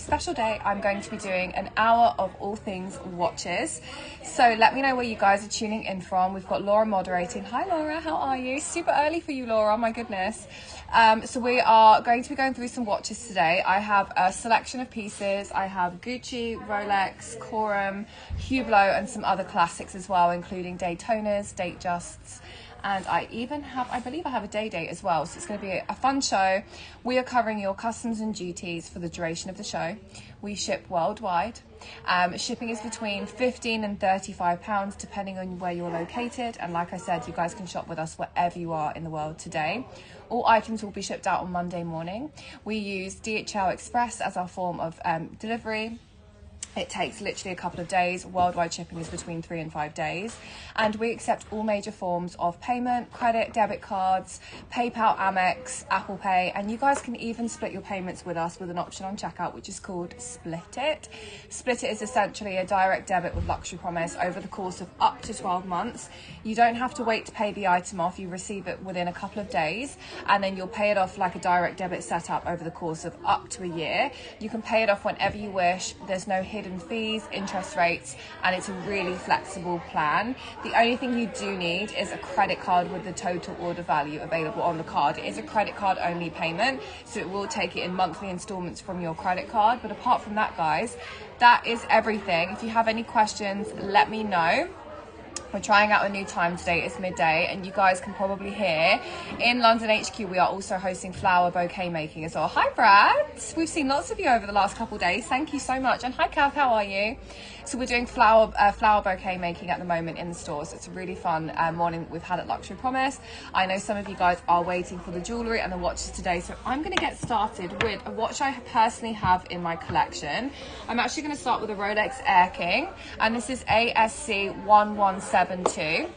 special day, I'm going to be doing an hour of all things watches. So let me know where you guys are tuning in from. We've got Laura moderating. Hi Laura, how are you? Super early for you, Laura, my goodness. So we are going to be going through some watches today. I have a selection of pieces. I have Gucci, Rolex, Corum, Hublot, and some other classics as well, including Daytonas, Datejusts, and I even have, I believe I have a day date as well. So it's going to be a fun show. We are covering your customs and duties for the duration of the show. We ship worldwide. Shipping is between £15 and £35 depending on where you're located. And like I said, you guys can shop with us wherever you are in the world today. All items will be shipped out on Monday morning. We use DHL Express as our form of delivery. It takes literally a couple of days. Worldwide shipping is between 3 and 5 days. And we accept all major forms of payment, credit, debit cards, PayPal, Amex, Apple Pay. And you guys can even split your payments with us with an option on checkout, which is called Split It. Split It is essentially a direct debit with Luxury Promise over the course of up to 12 months. You don't have to wait to pay the item off. You receive it within a couple of days, and then you'll pay it off like a direct debit setup over the course of up to a year. You can pay it off whenever you wish. There's no hidden fees, interest rates, and it's a really flexible plan. The only thing you do need is a credit card with the total order value available on the card. It is a credit card only payment, so it will take it in monthly installments from your credit card. But apart from that, guys, that is everything. If you have any questions, let me know. We're trying out a new time today. It's midday, and you guys can probably hear in London HQ we are also hosting flower bouquet making as well. Hi Brad, we've seen lots of you over the last couple of days. Thank you so much. And hi Kath, how are you? So we're doing flower bouquet making at the moment in the stores. It's a really fun morning that we've had at Luxury Promise. I know some of you guys are waiting for the jewellery and the watches today, so I'm going to get started with a watch I personally have in my collection. I'm actually going to start with a Rolex Air King, and this is ASC 1172.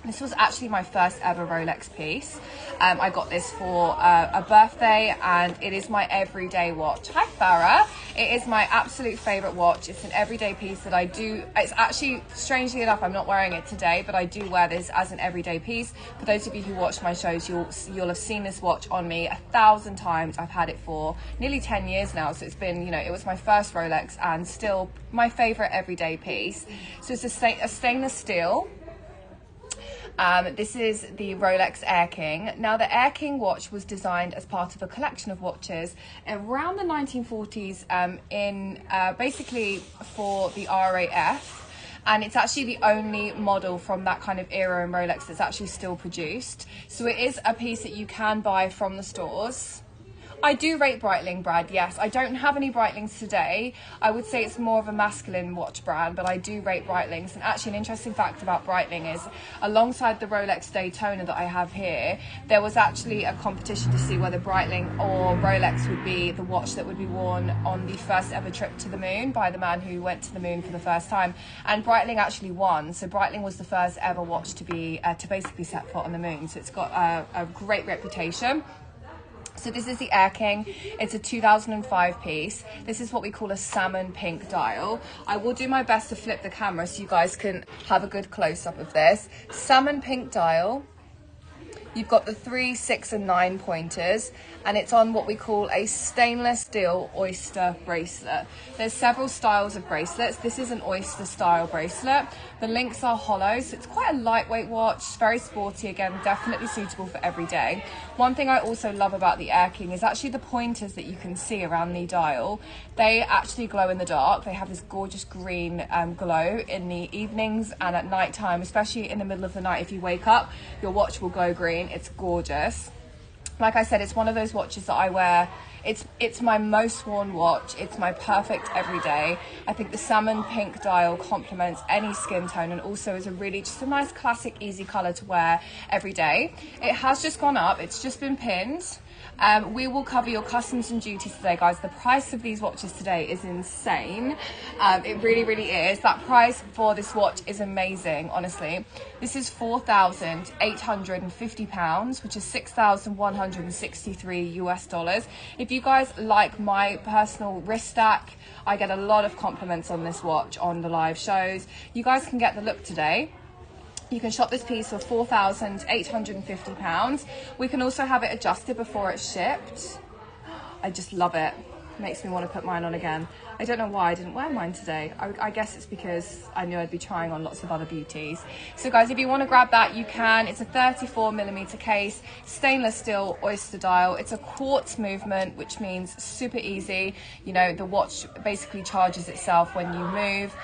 This was actually my first ever Rolex piece. I got this for a birthday, and it is my everyday watch. Hi Farah. It is my absolute favorite watch. It's an everyday piece that I do. It's actually, strangely enough, I'm not wearing it today, but I do wear this as an everyday piece. For those of you who watch my shows, you'll have seen this watch on me 1,000 times. I've had it for nearly 10 years now, so it's been, you know, it was my first Rolex and still my favorite everyday piece. So it's a stainless steel. This is the Rolex Air King. Now, the Air King watch was designed as part of a collection of watches around the 1940s basically for the RAF. And it's actually the only model from that kind of era in Rolex that's actually still produced. So it is a piece that you can buy from the stores. I do rate Breitling, Brad, yes. I don't have any Breitlings today. I would say it's more of a masculine watch brand, but I do rate Breitlings. And actually an interesting fact about Breitling is, alongside the Rolex Daytona that I have here, there was actually a competition to see whether Breitling or Rolex would be the watch that would be worn on the first ever trip to the moon by the man who went to the moon for the first time. And Breitling actually won. So Breitling was the first ever watch to be to basically set foot on the moon. So it's got a great reputation. So this is the Air King. It's a 2005 piece. This is what we call a salmon pink dial. I will do my best to flip the camera so you guys can have a good close-up of this. Salmon pink dial. You've got the 3, 6 and 9 pointers, and it's on what we call a stainless steel oyster bracelet. There's several styles of bracelets. This is an oyster style bracelet. The links are hollow, so it's quite a lightweight watch. It's very sporty, again, definitely suitable for every day. One thing I also love about the Air King is actually the pointers that you can see around the dial. They actually glow in the dark. They have this gorgeous green glow in the evenings and at night time, especially in the middle of the night. If you wake up, your watch will go green. It's gorgeous. Like I said, it's one of those watches that I wear. It's my most worn watch. It's my perfect everyday. I think the salmon pink dial complements any skin tone, and also is just a nice classic easy color to wear every day. It has just gone up. It's just been pinned. We will cover your customs and duties today, guys. The price of these watches today is insane. It really, really is. That price for this watch is amazing, honestly. This is £4,850, which is $6,163 US dollars. If you guys like my personal wrist stack, I get a lot of compliments on this watch on the live shows. You guys can get the look today. You can shop this piece for £4,850. We can also have it adjusted before it's shipped. I just love it. makes me want to put mine on again. I don't know why I didn't wear mine today. I guess it's because I knew I'd be trying on lots of other beauties. So guys, if you want to grab that, you can. It's a 34mm case, stainless steel oyster dial. It's a quartz movement, which means super easy. You know, the watch basically charges itself when you move.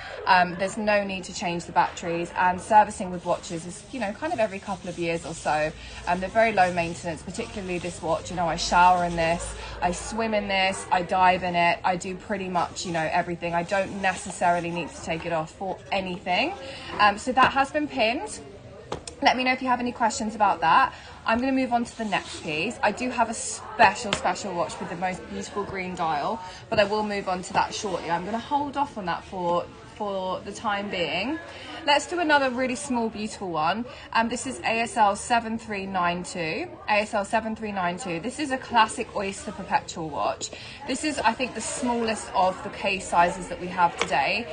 There's no need to change the batteries, and servicing with watches is, you know, kind of every couple of years or so. They're very low maintenance, particularly this watch. You know, I shower in this, I swim in this, I dive in it, I do pretty much, you know, everything. I don't necessarily need to take it off for anything. So that has been pinned. Let me know if you have any questions about that. I'm going to move on to the next piece. I do have a special watch with the most beautiful green dial, but I will move on to that shortly. I'm going to hold off on that for the time being. Let's do another really small, beautiful one. This is ASL 7392. ASL 7392. This is a classic Oyster Perpetual watch. This is, I think, the smallest of the case sizes that we have today.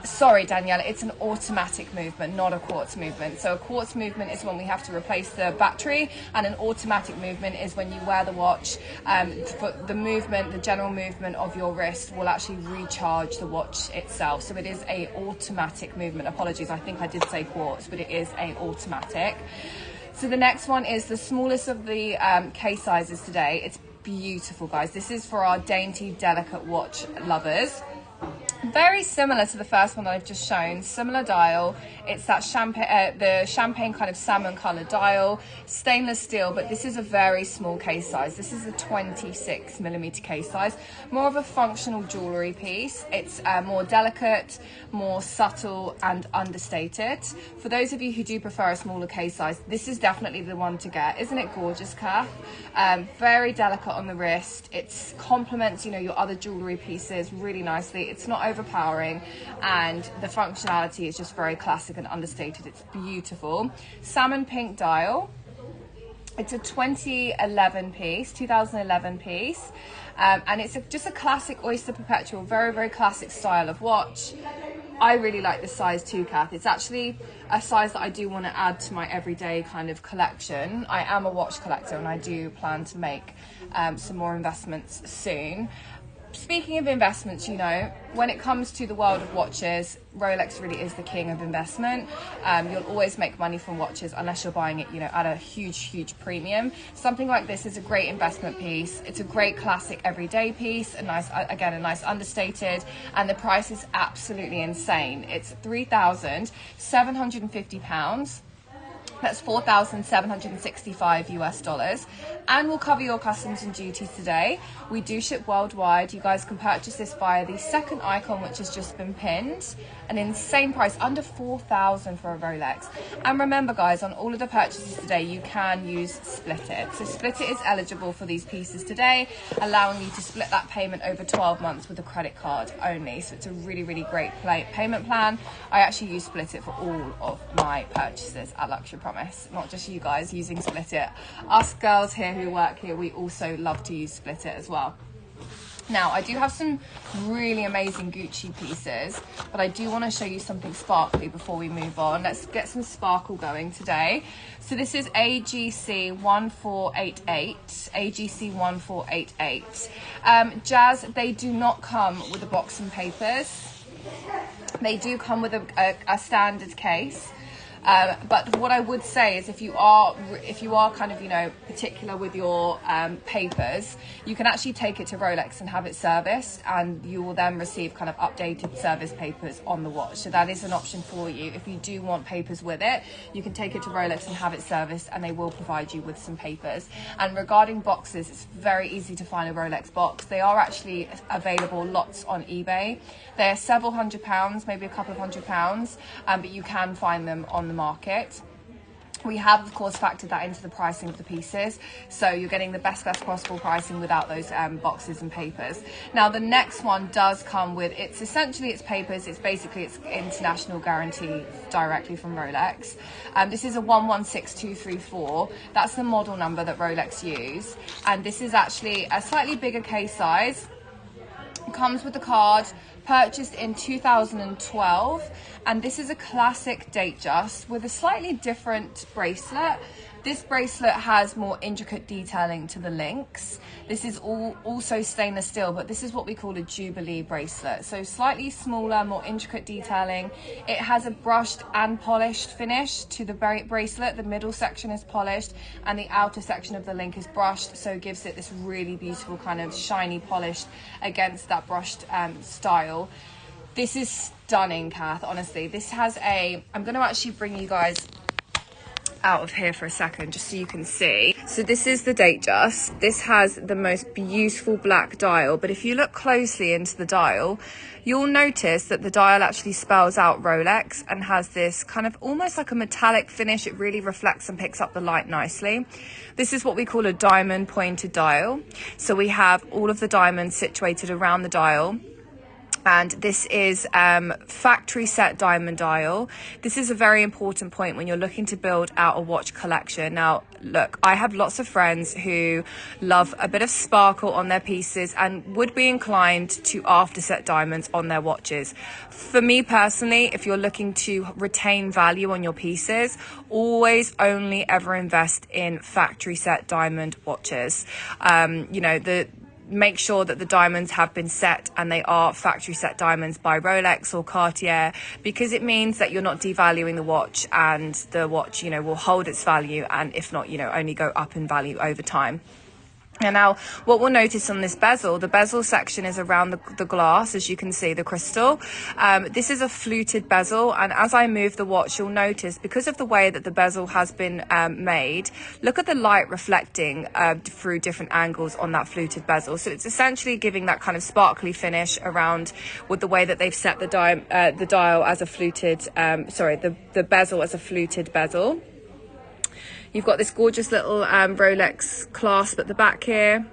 Sorry, Daniela, it's an automatic movement, not a quartz movement. So a quartz movement is when we have to replace the battery, and an automatic movement is when you wear the watch. For the movement, the general movement of your wrist will actually recharge the watch itself. So it is a automatic movement. Apologies, I think I did say quartz, but it is a automatic. So the next one is the smallest of the case sizes today. It's beautiful, guys. This is for our dainty, delicate watch lovers. Very similar to the first one that I've just shown, similar dial. It's that the champagne kind of salmon colour dial, stainless steel, but this is a very small case size. This is a 26mm case size, more of a functional jewellery piece. It's more delicate, more subtle and understated. For those of you who do prefer a smaller case size, this is definitely the one to get. Isn't it gorgeous, Kath? Very delicate on the wrist. It complements, you know, your other jewellery pieces really nicely. It's not overpowering, and the functionality is just very classic and understated. It's beautiful. Salmon pink dial. It's a 2011 piece, and it's just a classic Oyster Perpetual, very classic style of watch. I really like this size too, Kath. It's actually a size that I do want to add to my everyday kind of collection. I am a watch collector, and I do plan to make some more investments soon. Speaking of investments, you know, when it comes to the world of watches, Rolex really is the king of investment. You'll always make money from watches unless you're buying it, you know, at a huge premium. Something like this is a great investment piece. It's a great classic everyday piece, a nice understated, and the price is absolutely insane. It's £3,750. That's $4,765 and we'll cover your customs and duties today. We do ship worldwide. You guys can purchase this via the second icon, which has just been pinned. An insane price, under $4,000 for a Rolex. And remember, guys, on all of the purchases today, you can use Split It. So Split It is eligible for these pieces today, allowing you to split that payment over 12 months with a credit card only. So it's a really great payment plan. I actually use Split It for all of my purchases at Luxury Promise, not just you guys using Split It. Us girls here who work here, we also love to use Split It as well. Now, I do have some really amazing Gucci pieces, but I do want to show you something sparkly before we move on. Let's get some sparkle going today. So this is AGC 1488. AGC 1488. Jazz, they do not come with a box and papers. They do come with a standard case. But what I would say is if you are kind of, you know, particular with your papers, you can actually take it to Rolex and have it serviced, and you will then receive kind of updated service papers on the watch. So that is an option for you. If you do want papers with it, you can take it to Rolex and have it serviced, and they will provide you with some papers. And regarding boxes, it's very easy to find a Rolex box. They are actually available lots on eBay. They're several £100, maybe a couple of £100, but you can find them on the market. We have, of course, factored that into the pricing of the pieces, so you're getting the best possible pricing without those boxes and papers. Now, the next one does come with, it's papers, it's international guarantee directly from Rolex. This is a 116234. That's the model number that Rolex use, and this is actually a slightly bigger case size. It comes with the card, purchased in 2012, and this is a classic Datejust with a slightly different bracelet. This bracelet has more intricate detailing to the links. This is also stainless steel, but this is what we call a Jubilee bracelet. So slightly smaller, more intricate detailing. It has a brushed and polished finish to the bracelet. The middle section is polished and the outer section of the link is brushed, so it gives it this really beautiful kind of shiny polished against that brushed style. This is stunning, Kath, honestly. This has I'm going to actually bring you guys out of here for a second just so you can see. So this is the Datejust. This has the most beautiful black dial, but if you look closely into the dial, you'll notice that the dial actually spells out Rolex and has this kind of almost like a metallic finish. It really reflects and picks up the light nicely. This is what we call a diamond pointed dial. So we have all of the diamonds situated around the dial. And this is factory set diamond dial. This is a very important point when you're looking to build out a watch collection. Now, look, I have lots of friends who love a bit of sparkle on their pieces and would be inclined to afterset diamonds on their watches. For me personally, if you're looking to retain value on your pieces, always only ever invest in factory set diamond watches. You know, make sure that the diamonds have been set and they are factory set diamonds by Rolex or Cartier, because it means that you're not devaluing the watch, and the watch, you know, will hold its value, and if not, you know, only go up in value over time. And now what we'll notice on this bezel, the bezel section is around the glass, as you can see, the crystal. This is a fluted bezel, and as I move the watch, you'll notice, because of the way that the bezel has been made, look at the light reflecting through different angles on that fluted bezel. So it's essentially giving that kind of sparkly finish around with the way that they've set the dial as a fluted, the bezel as a fluted bezel. You've got this gorgeous little Rolex clasp at the back here.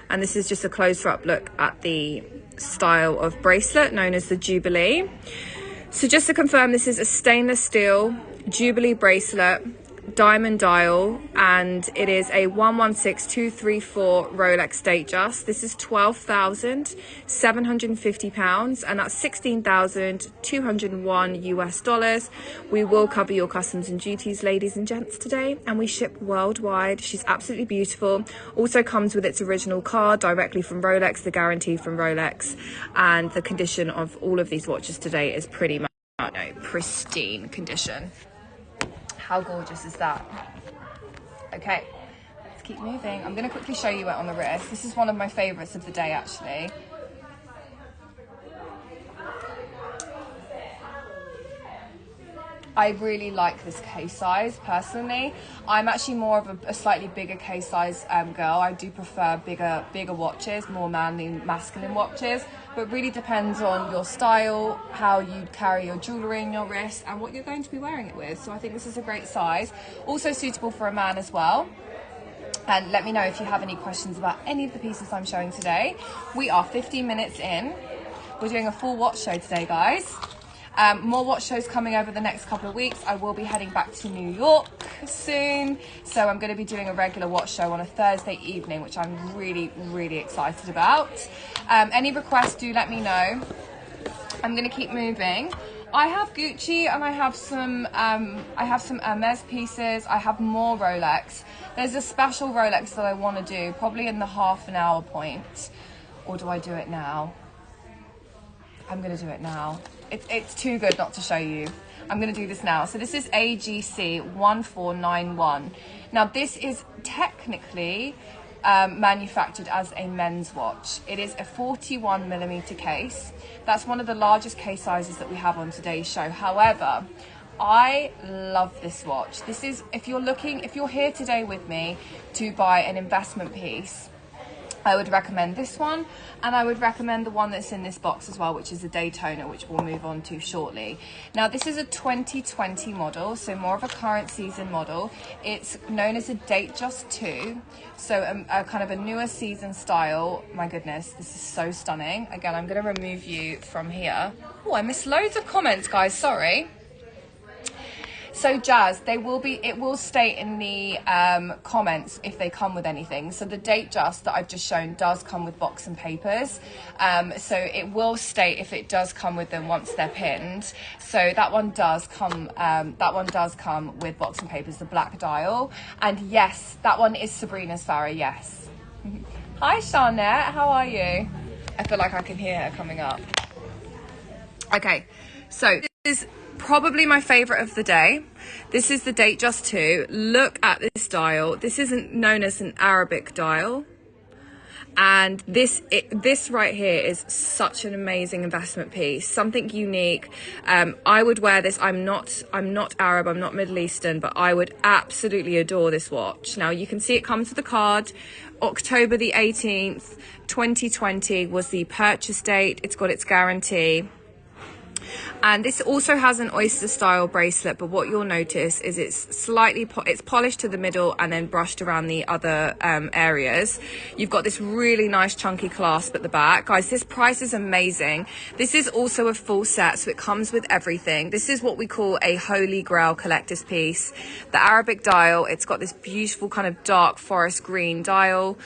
And this is just a closer-up look at the style of bracelet known as the Jubilee. So just to confirm, this is a stainless steel Jubilee bracelet, diamond dial, and it is a 116234 Rolex Datejust. This is £12,750, and that's $16,201 US. We will cover your customs and duties, ladies and gents, today, and we ship worldwide. She's absolutely beautiful. Also comes with its original card directly from Rolex, the guarantee from Rolex, and the condition of all of these watches today is pretty much pristine condition. How gorgeous is that? Okay, let's keep moving. I'm going to quickly show you it on the wrist. This is one of my favorites of the day, actually. I really like this case size personally. I'm actually more of a slightly bigger case size girl. I do prefer bigger watches, more manly, masculine watches, but really depends on your style, how you carry your jewellery in your wrist, and what you're going to be wearing it with. So I think this is a great size. Also suitable for a man as well. And let me know if you have any questions about any of the pieces I'm showing today. We are 15 minutes in. We're doing a full watch show today, guys. More watch shows coming over the next couple of weeks. I will be heading back to New York soon, so I'm going to be doing a regular watch show on a Thursday evening, which I'm really, really excited about. Any requests, do let me know. I'm going to keep moving. I have Gucci and I have some Hermes pieces. I have more Rolex. There's a special Rolex that I want to do, probably in the half an hour point. Or do I do it now? I'm going to do it now. It's too good not to show you. I'm going to do this now. So this is AGC 1491. Now this is technically manufactured as a men's watch. It is a 41mm case. That's one of the largest case sizes that we have on today's show. However, I love this watch. This is, if you're here today with me to buy an investment piece, I would recommend this one, and I would recommend the one that's in this box as well, which is a Daytona, which we'll move on to shortly. Now this is a 2020 model, so more of a current season model. It's known as a Datejust 2, so a kind of a newer season style. My goodness, this is so stunning. Again, I'm going to remove you from here. Oh, I missed loads of comments, guys, sorry. So Jazz, it will state in the comments if they come with anything. So the Datejust that I've just shown does come with box and papers. So it will state if it does come with them once they're pinned. So that one does come with box and papers, the black dial. And yes, that one is Sabrina's Farah, yes. Hi Sharnette, how are you? I feel like I can hear her coming up. Okay, so this is probably my favorite of the day. This is the Datejust 2. Look at this dial. This isn't known as an Arabic dial. And this right here is such an amazing investment piece, something unique. I would wear this. I'm not Arab, I'm not Middle Eastern, but I would absolutely adore this watch. Now you can see it comes with a card. October the 18th, 2020 was the purchase date. It's got its guarantee. And this also has an oyster style bracelet, but what you'll notice is it's polished to the middle and then brushed around the other areas. You've got this really nice chunky clasp at the back. Guys, this price is amazing. This is also a full set, so it comes with everything. This is what we call a holy grail collector's piece. The Arabic dial, it's got this beautiful kind of dark forest green dial,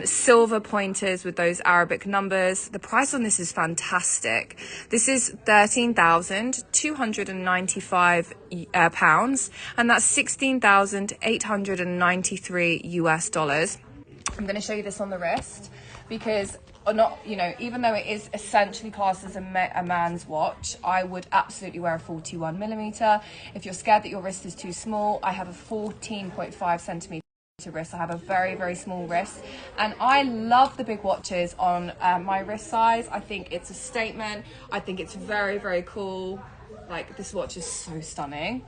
silver pointers with those Arabic numbers. The price on this is fantastic. This is £13,295 pounds, and that's $16,893 US dollars. I'm going to show you this on the wrist because, or not, you know, even though it is essentially classed as a man's watch, I would absolutely wear a 41mm. If you're scared that your wrist is too small, I have a 14.5 centimeter wrist. I have a very, very small wrist, and I love the big watches on my wrist size. I think it's a statement. I think it's very, very cool. Like, this watch is so stunning.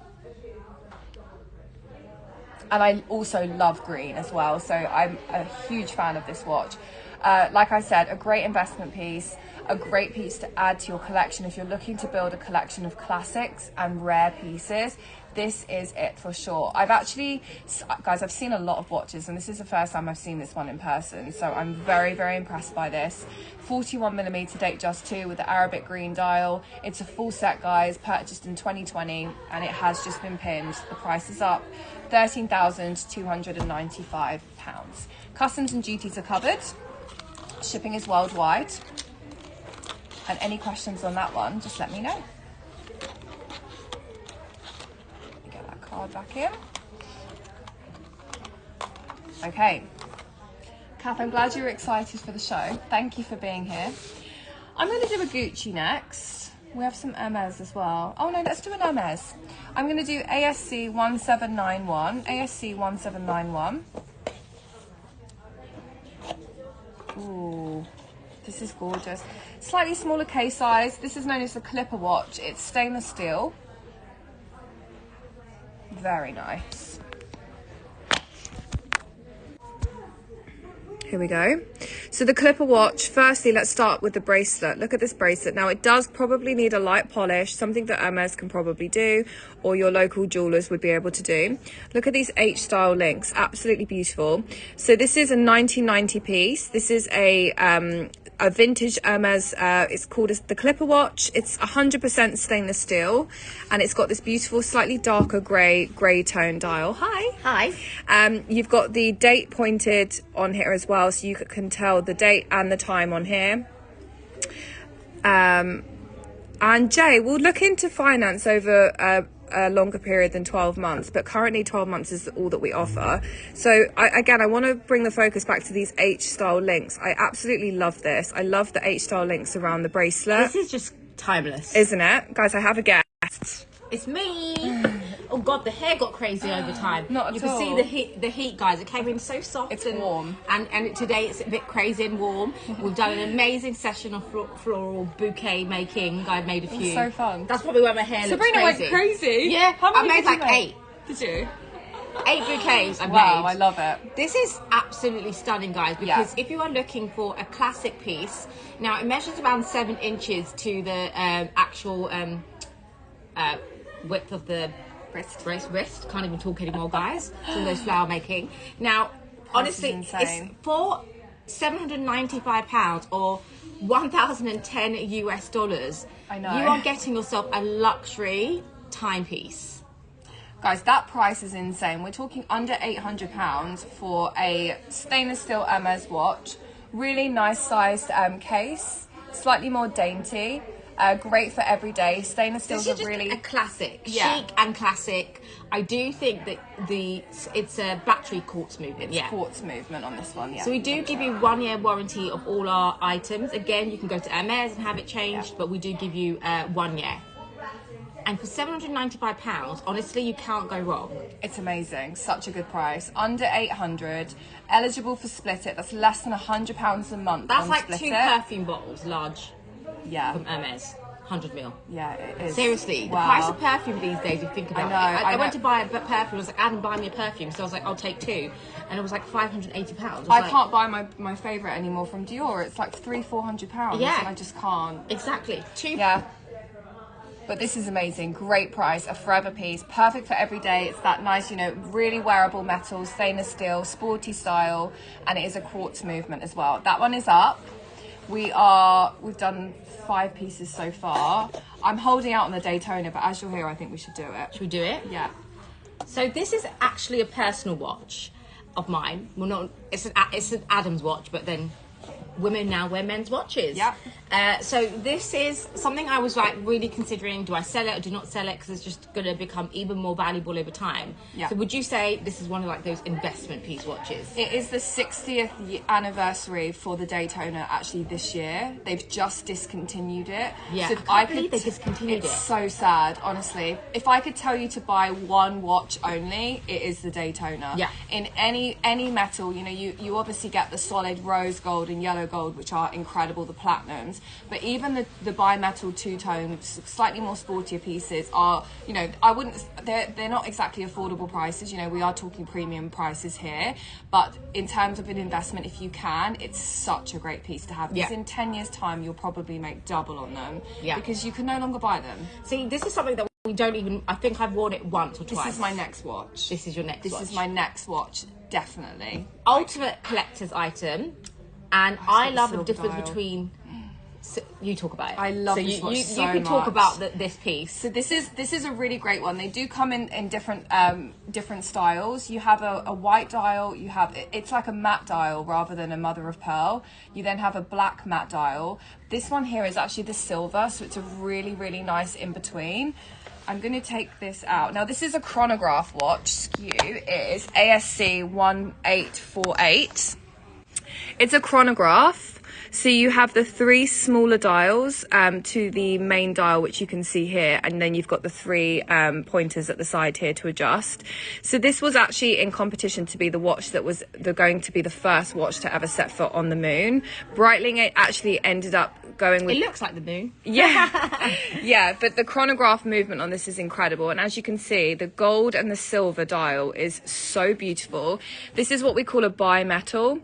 And I also love green as well, so I'm a huge fan of this watch. Like I said, a great investment piece, a great piece to add to your collection if you're looking to build a collection of classics and rare pieces. This is it for sure. Guys, I've seen a lot of watches, and this is the first time I've seen this one in person, so I'm very, very impressed by this. 41mm Datejust 2 with the Arabic green dial. It's a full set, guys, purchased in 2020, and it has just been pinned. The price is up, £13,295. Customs and duties are covered. Shipping is worldwide. And any questions on that one, just let me know. Get that card back in. Okay. Kath, I'm glad you were excited for the show. Thank you for being here. I'm going to do a Gucci next. We have some Hermes as well. Oh no, let's do an Hermes. I'm going to do ASC 1791. ASC 1791. Ooh. This is gorgeous. Slightly smaller case size. This is known as the Clipper watch. It's stainless steel. Very nice. Here we go. So the Clipper watch, firstly, let's start with the bracelet. Look at this bracelet. Now, it does probably need a light polish, something that Hermes can probably do, or your local jewelers would be able to do. Look at these H-style links, absolutely beautiful. So this is a 1990 piece. This is a vintage Hermes, it's called the Clipper watch. It's 100% stainless steel, and it's got this beautiful, slightly darker grey tone dial. Hi. You've got the date pointed on here as well, so you can tell the date and the time on here. And Jay, we'll look into finance over a longer period than 12 months, but currently 12 months is all that we offer. So I want to bring the focus back to these H-style links. I absolutely love this. I love the H-style links around the bracelet. This is just timeless, isn't it? Guys, I have a guest. It's me. Oh god, the hair got crazy over time. Not at you can all. see the heat, guys. It came in so soft. It's warm. And today it's a bit crazy and warm. We've done an amazing session of floral bouquet making. I made a few. So fun. That's probably why my hair Sabrina looks crazy. went crazy. Yeah, How many I made did you like make? 8. Did you? 8 bouquets I made. Wow, I love it. This is absolutely stunning, guys, because if you are looking for a classic piece, now it measures around 7 inches to the actual width of the wrist. Can't even talk anymore, guys. It's all those flower making. Now, honestly, it's for £795 or 1,010 US dollars. I know. You are getting yourself a luxury timepiece. Guys, that price is insane. We're talking under £800 for a stainless steel Hermes watch. Really nice sized case, slightly more dainty. Great for every day. Stainless steels are really a classic, chic and classic. I do think that it's a battery quartz movement. It's quartz movement on this one. Yeah. So we do give you 1 year warranty of all our items. Again, you can go to Hermes and have it changed, but we do give you 1 year. And for £795, honestly, you can't go wrong. It's amazing. Such a good price. Under 800, eligible for Split It. That's less than £100 a month. That's like 2 perfume bottles, large. Yeah. From Hermes. 100 mil. Yeah, it is. Seriously, wow. The price of perfume these days, you think about I know, it. I went to buy a perfume, I was like, Adam, buy me a perfume. So I was like, I'll take 2. And it was like £580. I can't buy my favourite anymore from Dior. It's like £300-400. Yeah. And I just can't. Exactly. 2. Yeah. But this is amazing. Great price. A forever piece. Perfect for every day. It's that nice, really wearable metal, stainless steel, sporty style. And it is a quartz movement as well. That one is up. We've done 5 pieces so far. I'm holding out on the Daytona, but as you're here, I think we should do it. Should we do it? Yeah. So this is actually a personal watch of mine. Well, not it's an Adam's watch, but then women now wear men's watches. Yeah. So this is something I was like really considering. Do I sell it or do not sell it? Because it's just going to become even more valuable over time. Yeah. So would you say this is one of like those investment piece watches? It is the 60th anniversary for the Daytona actually this year. They've just discontinued it. Yeah. So I can't believe they discontinued it. It's so sad, honestly. If I could tell you to buy one watch only, it is the Daytona. Yeah. In any metal, you obviously get the solid rose gold and yellow gold, which are incredible, the platinums, but even the bimetal two-tone, slightly more sportier pieces are, they're not exactly affordable prices. We are talking premium prices here, but in terms of an investment, if you can, it's such a great piece to have, because in 10 years time you'll probably make double on them, because you can no longer buy them. See, this is something that we don't even, I think I've worn it once or twice. This is my next watch. This is your next watch. This is my next watch, definitely. Ultimate collector's item. And I love the difference between. So you talk about it. I love this watch so You can talk much. about this piece. So this is a really great one. They do come in different styles. You have a white dial. It's like a matte dial rather than a mother of pearl. You then have a black matte dial. This one here is actually the silver, so it's a really, really nice in between. I'm going to take this out. Now, this is a chronograph watch. SKU is ASC 1848. It's a chronograph, so you have the 3 smaller dials to the main dial, which you can see here, and then you've got the 3 pointers at the side here to adjust. So this was actually in competition to be the watch that was going to be the first watch to ever set foot on the moon. Breitling actually ended up going with... It looks like the moon. Yeah. Yeah, but the chronograph movement on this is incredible. And as you can see, the gold and the silver dial is so beautiful. This is what we call a bimetal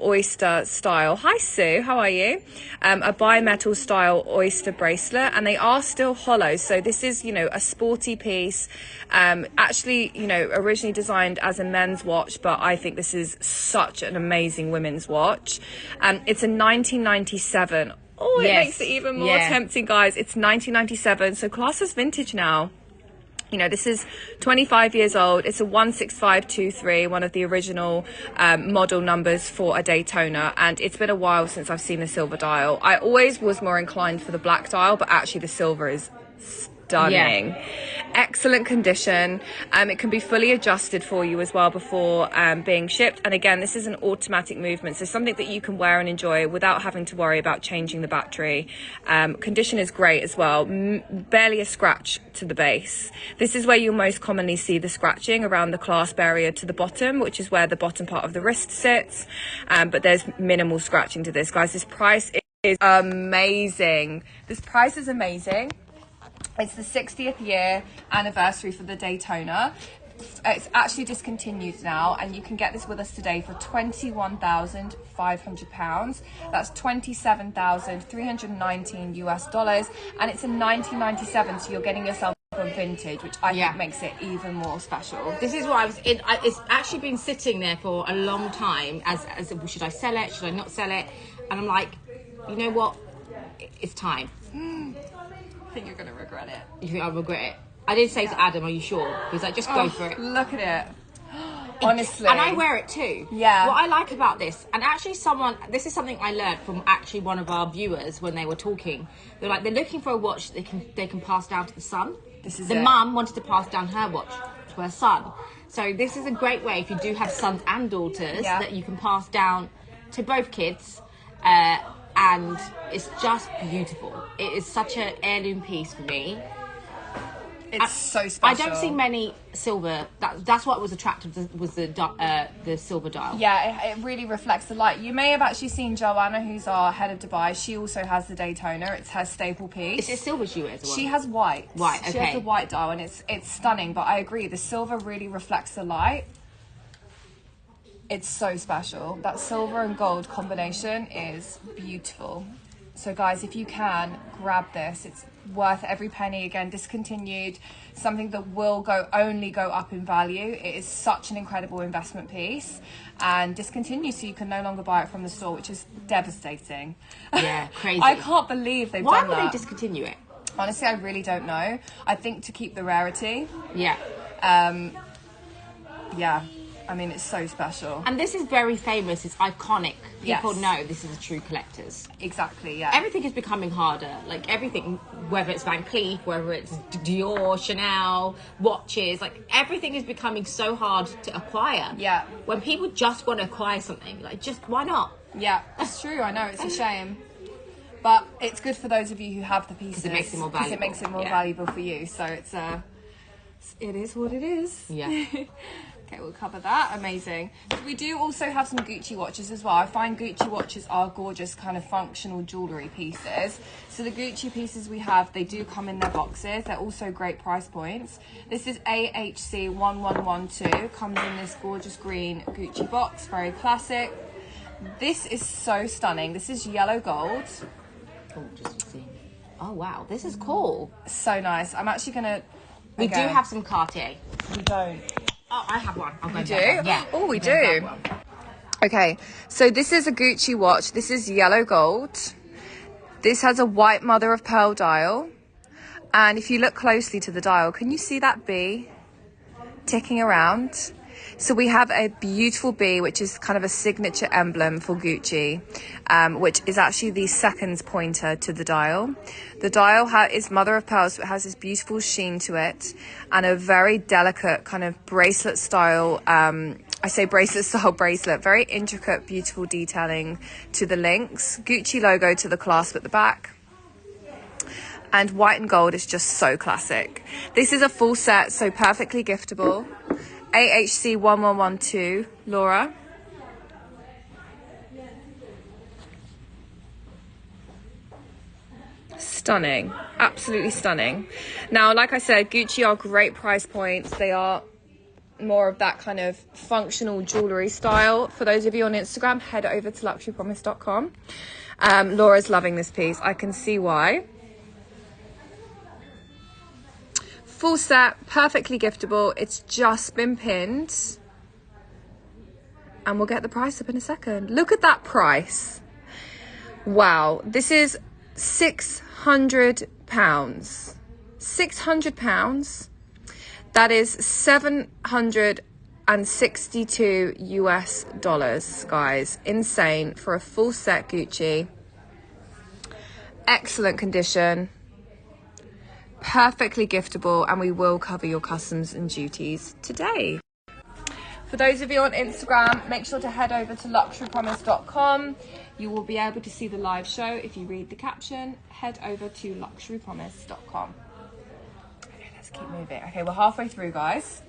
oyster style. Hi, Sue. How are you? A bimetal style oyster bracelet. And they are still hollow. So this is, a sporty piece. Actually, originally designed as a men's watch, but I think this is such an amazing women's watch. It's a 1997. Oh, it makes it even more tempting, guys. It's 1997, so class as vintage now. This is 25 years old. It's a 16523, one of the original model numbers for a Daytona, and it's been a while since I've seen a silver dial. I always was more inclined for the black dial, but actually the silver is stunning. Yeah. Excellent condition. It can be fully adjusted for you as well before being shipped. And again, this is an automatic movement, so something that you can wear and enjoy without having to worry about changing the battery. Condition is great as well. Barely a scratch to the base. This is where you'll most commonly see the scratching around the clasp area to the bottom, which is where the bottom part of the wrist sits. But there's minimal scratching to this, guys. This price is amazing. This price is amazing. It's the 60th year anniversary for the Daytona. It's actually discontinued now, and you can get this with us today for £21,500. That's $27,319 US, and it's in 1997, so you're getting yourself a vintage, which I think makes it even more special. This is why it's actually been sitting there for a long time as should I sell it, should I not sell it? And I'm like, you know what, it's time. I think you're going to regret it. You think I'll regret it? I did say to Adam, are you sure? He's like, just go for it. Look at it. Honestly. And I wear it too. Yeah. What I like about this, and actually this is something I learned from actually one of our viewers when they were talking. They're like, they're looking for a watch they can pass down to the son. The mum wanted to pass down her watch to her son. So this is a great way, if you do have sons and daughters, that you can pass down to both kids. And it's just beautiful. It is such an heirloom piece for me. It's so special. I don't see many silver. That's what was attractive, was the silver dial. Yeah, it really reflects the light. You may have actually seen Joanna, who's our head of Dubai. She also has the Daytona. It's her staple piece. Is it silver she wears as well? She has white. White, okay. She has the white dial, and it's stunning. But I agree, the silver really reflects the light. It's so special. That silver and gold combination is beautiful. So guys, if you can, grab this. It's worth every penny. Again, discontinued, something that will only go up in value. It is such an incredible investment piece, and discontinued, so you can no longer buy it from the store, which is devastating. Yeah, crazy. I can't believe they've done that. Why would they discontinue it? Honestly, I really don't know. I think to keep the rarity. Yeah. Yeah. I mean, it's so special. And this is very famous. It's iconic. People know this is a true collector's. Exactly, yeah. Everything is becoming harder. Like everything, whether it's Van Cleef, whether it's Dior, Chanel, watches, like everything is becoming so hard to acquire. Yeah. When people just want to acquire something, like just why not? Yeah, it's true. I know, it's a shame. But it's good for those of you who have the pieces. Because it makes it more valuable. Because it makes it more valuable for you. So it is what it is. Yeah. Okay, we'll cover that. Amazing. We do also have some Gucci watches as well. I find Gucci watches are gorgeous kind of functional jewellery pieces. So the Gucci pieces we have, they do come in their boxes. They're also great price points. This is AHC 1112. Comes in this gorgeous green Gucci box. Very classic. This is so stunning. This is yellow gold. Oh, just see. Oh, wow. This is cool. So nice. I'm actually going to... We do have some Cartier. We don't. Oh, I have one. I'll go You do? Yeah. Oh, we do. Okay, so this is a Gucci watch. This is yellow gold. This has a white mother of pearl dial. And if you look closely to the dial, can you see that bee ticking around? So we have a beautiful bee, which is kind of a signature emblem for Gucci, which is actually the seconds pointer to the dial. The dial is mother of pearl, so it has this beautiful sheen to it, and a very delicate kind of bracelet style, I say bracelet style bracelet, very intricate, beautiful detailing to the links. Gucci logo to the clasp at the back. And white and gold is just so classic. This is a full set, so perfectly giftable. AHC 1112, Laura. Stunning, absolutely stunning. Now, like I said, Gucci are great price points. They are more of that kind of functional jewellery style. For those of you on Instagram, head over to luxurypromise.com. Laura's loving this piece. I can see why. Full set, perfectly giftable. It's just been pinned. And we'll get the price up in a second. Look at that price. Wow, this is £600. £600. That is 762 US dollars, guys. Insane for a full set Gucci. Excellent condition. Perfectly giftable, and we will cover your customs and duties today. For those of you on Instagram, make sure to head over to luxurypromise.com. You will be able to see the live show. If you read the caption, head over to luxurypromise.com. Okay, let's keep moving. Okay, we're halfway through, guys.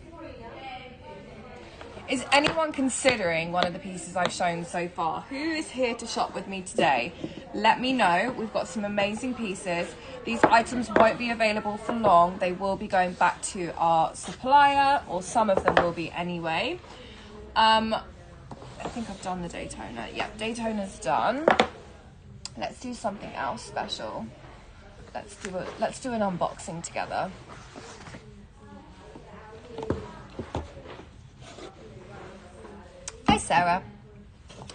Is anyone considering one of the pieces I've shown so far? Who is here to shop with me today? Let me know. We've got some amazing pieces. These items won't be available for long. They will be going back to our supplier, or some of them will be anyway. I think I've done the Daytona. Yep, Daytona's done. Let's do something else special. Let's do an unboxing together. Hi, Sarah.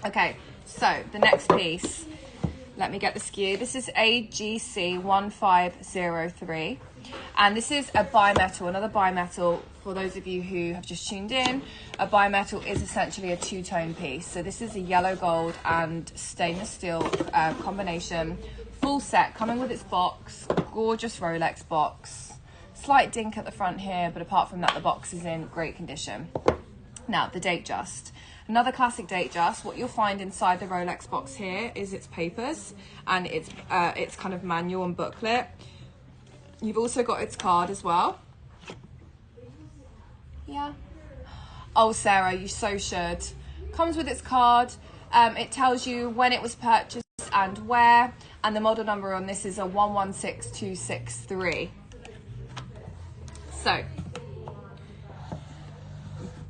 Okay, so the next piece. Let me get the SKU. This is AGC 1503. And this is a bimetal, another bimetal. For those of you who have just tuned in, a bimetal is essentially a two-tone piece. So this is a yellow gold and stainless steel combination, full set, coming with its box, gorgeous Rolex box. Slight dink at the front here, but apart from that, the box is in great condition. Now, the Datejust. Another classic Datejust. What you'll find inside the Rolex box here is its papers and its kind of manual and booklet. You've also got its card as well. Yeah. Oh, Sarah, you so should. Comes with its card. It tells you when it was purchased and where, and the model number on this is a 116263. So,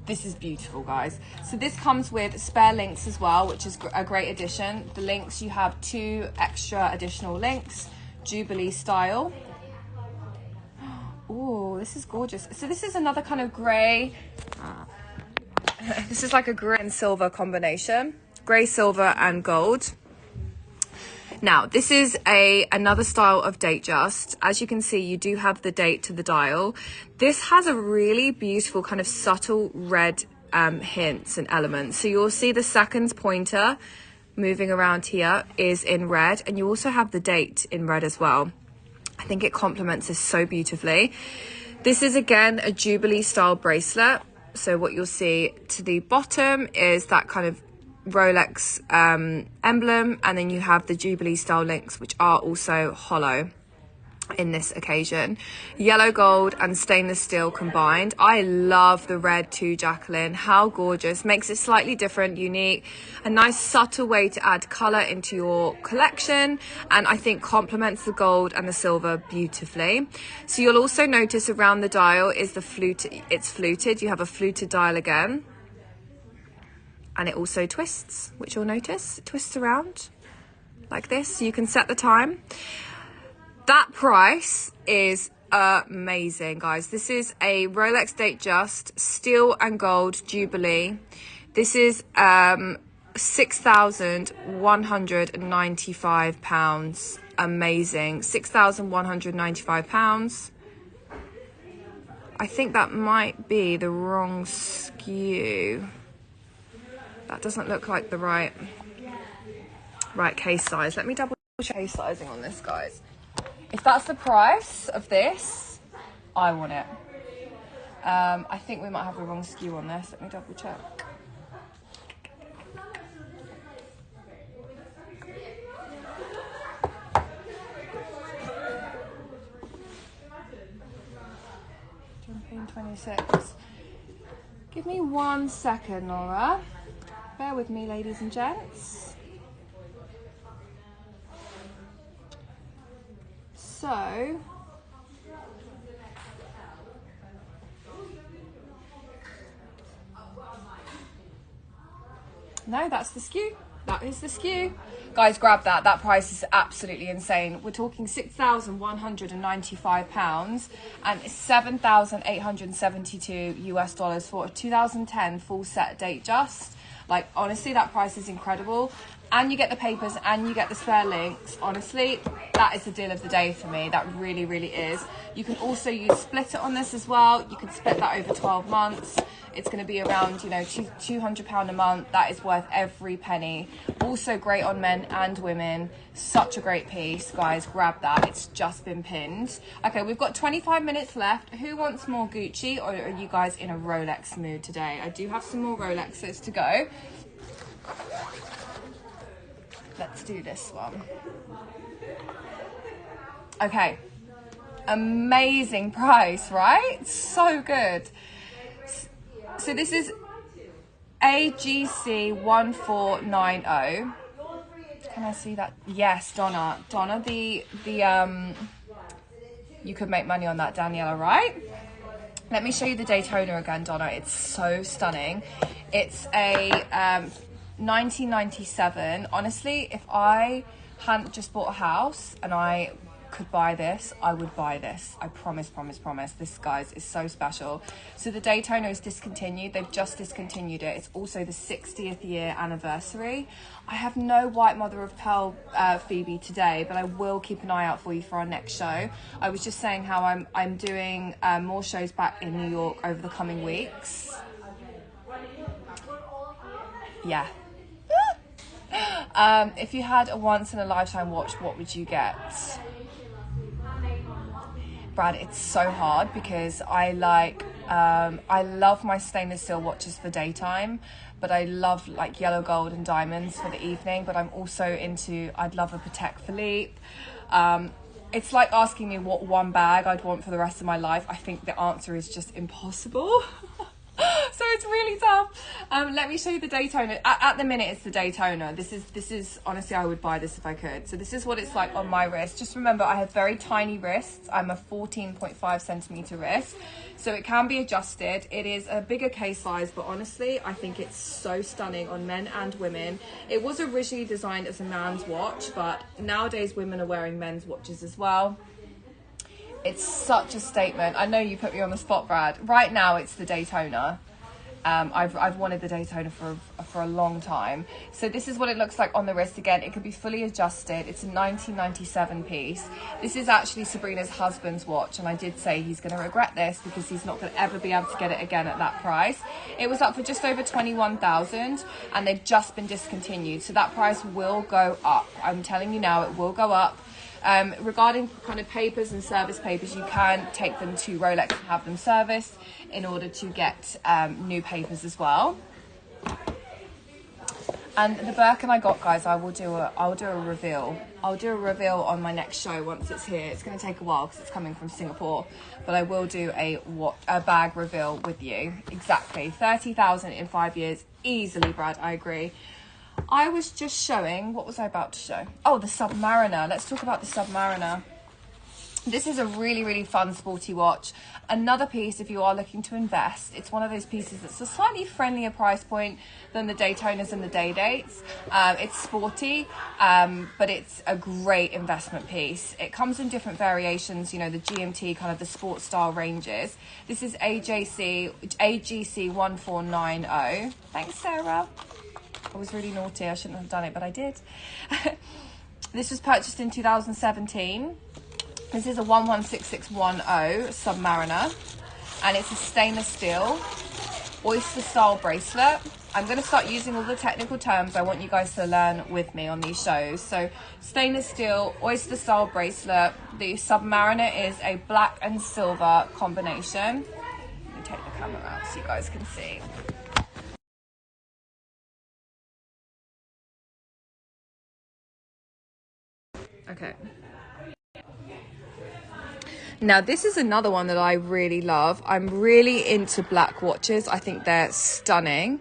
this is beautiful, guys. So this comes with spare links as well, which is a great addition. The links, you have 2 extra additional links, Jubilee style. Oh, this is gorgeous. So this is another kind of grey. This is like a grey and silver combination. Grey, silver and gold. Now, this is another style of Datejust. As you can see, you do have the date to the dial. This has a really beautiful kind of subtle red hints and elements. So you'll see the seconds pointer moving around here is in red, and you also have the date in red as well. I think it complements this so beautifully. This is again a Jubilee style bracelet. So what you'll see to the bottom is that kind of Rolex emblem, and then you have the Jubilee style links, which are also hollow in this occasion. Yellow gold and stainless steel combined. I love the red too, Jacqueline. How gorgeous. Makes it slightly different, unique, a nice subtle way to add color into your collection, and I think complements the gold and the silver beautifully. So you'll also notice around the dial is the flute. It's fluted. You have a fluted dial again, and it also twists, which you'll notice. It twists around like this, so you can set the time. That price is amazing, guys. This is a Rolex Datejust steel and gold Jubilee. This is £6,195. Amazing. £6,195. I think that might be the wrong SKU. That doesn't look like the right case size. Let me double check case sizing on this, guys. If that's the price of this, I want it. I think we might have the wrong SKU on this. Let me double check. Champagne 26. Give me 1 second, Laura. Bear with me, ladies and gents. So, no, that's the SKU. That is the SKU. Guys, grab that. That price is absolutely insane. We're talking £6,195 and $7,872 for a 2010 full set Datejust. Like, honestly, that price is incredible. And you get the papers and you get the spare links. Honestly, that is the deal of the day for me. That really, really is. You can also use split it on this as well. You can split that over 12 months. It's going to be around, you know, £200 a month. That is worth every penny. Also great on men and women. Such a great piece. Guys, grab that. It's just been pinned. Okay, we've got 25 minutes left. Who wants more Gucci, or are you guys in a Rolex mood today? I do have some more Rolexes to go. Let's do this one. Okay. Amazing price, right? So good. So this is AGC 1490. Can I see that? Yes, Donna, the you could make money on that, Daniela, right? Let me show you the Daytona again, Donna. It's so stunning. It's a 1997. Honestly, if I hadn't just bought a house and I could buy this, I would buy this. I promise. This, guys, is so special. So the Daytona is discontinued. They've just discontinued it. It's also the 60th year anniversary. I have no white mother of pearl Phoebe today, but I will keep an eye out for you for our next show. I was just saying how I'm doing more shows back in New York over the coming weeks. Yeah. If you had a once in a lifetime watch, what would you get? Brad, it's so hard because I love my stainless steel watches for daytime, but I love like yellow gold and diamonds for the evening. But I'm also I'd love a Patek Philippe. It's like asking me what one bag I'd want for the rest of my life. I think the answer is just impossible. So it's really tough. Let me show you the Daytona. At the minute, it's the Daytona. This is honestly, I would buy this if I could. So this is what it's like on my wrist. Just remember, I have very tiny wrists. I'm a 14.5 centimeter wrist, so it can be adjusted. It is a bigger case size, but honestly, I think it's so stunning on men and women. It was originally designed as a man's watch, but nowadays women are wearing men's watches as well. It's such a statement. I know you put me on the spot, Brad. Right now, it's the Daytona. I've wanted the Daytona for a long time. So this is what it looks like on the wrist. Again, it can be fully adjusted. It's a 1997 piece. This is actually Sabrina's husband's watch, and I did say he's going to regret this because he's not going to ever be able to get it again at that price. It was up for just over 21,000, and they've just been discontinued. So that price will go up. I'm telling you now, it will go up. Regarding kind of papers and service papers, you can take them to Rolex and have them serviced in order to get new papers as well. And the Birkin I got, guys, I'll do a reveal. I'll do a reveal on my next show once it's here. It's going to take a while because it's coming from Singapore, but I will do a bag reveal with you. Exactly 30,000 in 5 years, easily, Brad. I agree. I was just showing, what was I about to show? Oh, the Submariner. Let's talk about the Submariner. This is a really, really fun sporty watch. Another piece, if you are looking to invest, it's one of those pieces that's a slightly friendlier price point than the Daytonas and the Day Dates. It's sporty, but it's a great investment piece. It comes in different variations, you know, the GMT, kind of the sports style ranges. This is AGC 1490. Thanks, Sarah. I was really naughty. I shouldn't have done it, but I did. This was purchased in 2017. This is a 116610 Submariner, and it's a stainless steel oyster style bracelet. I'm going to start using all the technical terms I want you guys to learn with me on these shows. So stainless steel oyster style bracelet. The Submariner is a black and silver combination. Let me take the camera out so you guys can see. Okay. Now this is another one that I really love. I'm really into black watches. I think they're stunning.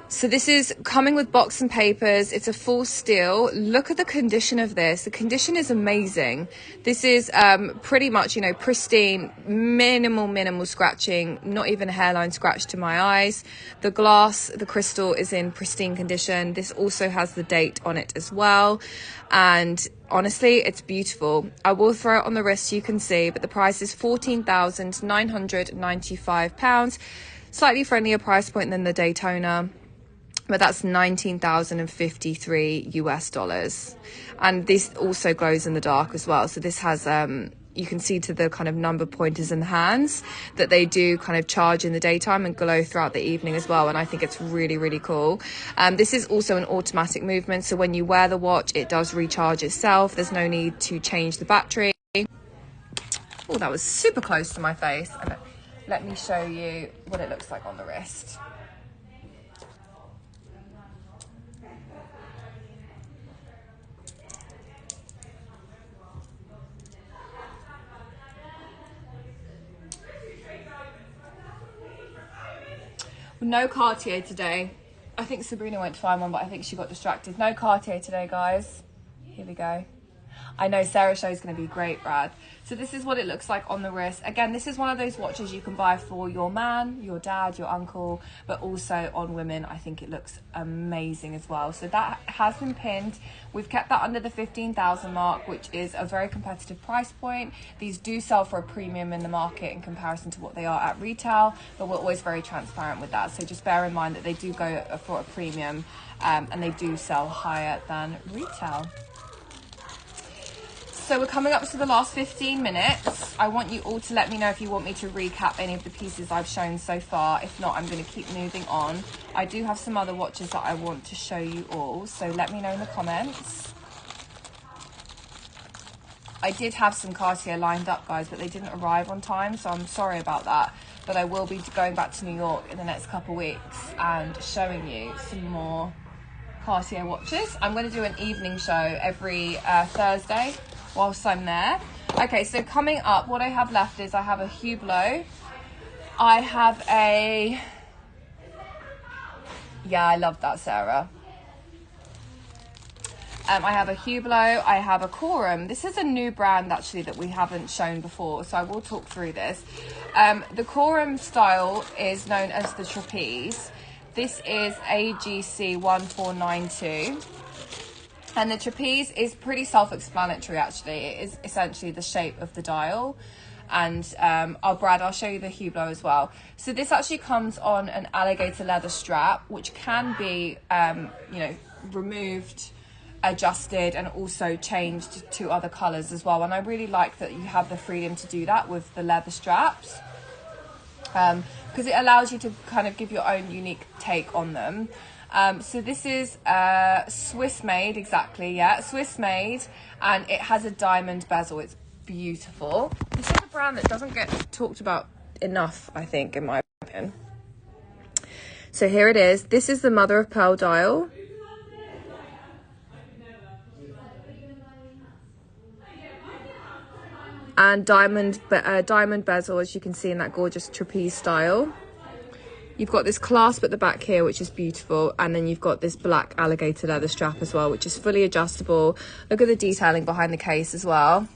So this is coming with box and papers. It's a full steel. Look at the condition of this. The condition is amazing. This is pretty much, you know, pristine, minimal scratching, not even a hairline scratch to my eyes. The glass, the crystal is in pristine condition. This also has the date on it as well. And honestly, it's beautiful. I will throw it on the wrist so you can see, but the price is £14,995. Slightly friendlier price point than the Daytona. But that's $19,053 US. And this also glows in the dark as well. So this has, you can see to the kind of number pointers in the hands that they do kind of charge in the daytime and glow throughout the evening as well. And I think it's really, really cool. This is also an automatic movement. So when you wear the watch, it does recharge itself. There's no need to change the battery. Oh, that was super close to my face. And let me show you what it looks like on the wrist. No Cartier today. I think Sabrina went to find one, but I think she got distracted. No Cartier today, guys. Here we go. I know Sarah's show is going to be great, Brad. So this is what it looks like on the wrist. Again, this is one of those watches you can buy for your man, your dad, your uncle, but also on women. I think it looks amazing as well. So that has been pinned. We've kept that under the 15,000 mark, which is a very competitive price point. These do sell for a premium in the market in comparison to what they are at retail, but we're always very transparent with that. So just bear in mind that they do go for a premium, and they do sell higher than retail. So we're coming up to the last 15 minutes. I want you all to let me know if you want me to recap any of the pieces I've shown so far. If not, I'm going to keep moving on. I do have some other watches that I want to show you all, so let me know in the comments. I did have some Cartier lined up, guys, but they didn't arrive on time, so I'm sorry about that. But I will be going back to New York in the next couple of weeks and showing you some more Cartier watches. I'm going to do an evening show every Thursday whilst I'm there. Okay, so coming up, what I have left is I have a Hublot. I have a... Yeah, I love that, Sarah. I have a Hublot. I have a Corum. This is a new brand, actually, that we haven't shown before, so I will talk through this. The Corum style is known as the Trapeze. This is AGC 1492. And the Trapeze is pretty self-explanatory, actually. It is essentially the shape of the dial. And Brad, I'll show you the Hublot as well. So this actually comes on an alligator leather strap, which can be, you know, removed, adjusted, and also changed to other colours as well. And I really like that you have the freedom to do that with the leather straps, because it allows you to kind of give your own unique take on them. So this is Swiss made, exactly, yeah, Swiss made, and it has a diamond bezel. It's beautiful. This is a brand that doesn't get talked about enough, I think, in my opinion. So here it is. This is the mother of pearl dial. And diamond bezel, as you can see, in that gorgeous trapeze style. You've got this clasp at the back here, which is beautiful. And then you've got this black alligator leather strap as well, which is fully adjustable. Look at the detailing behind the case as well.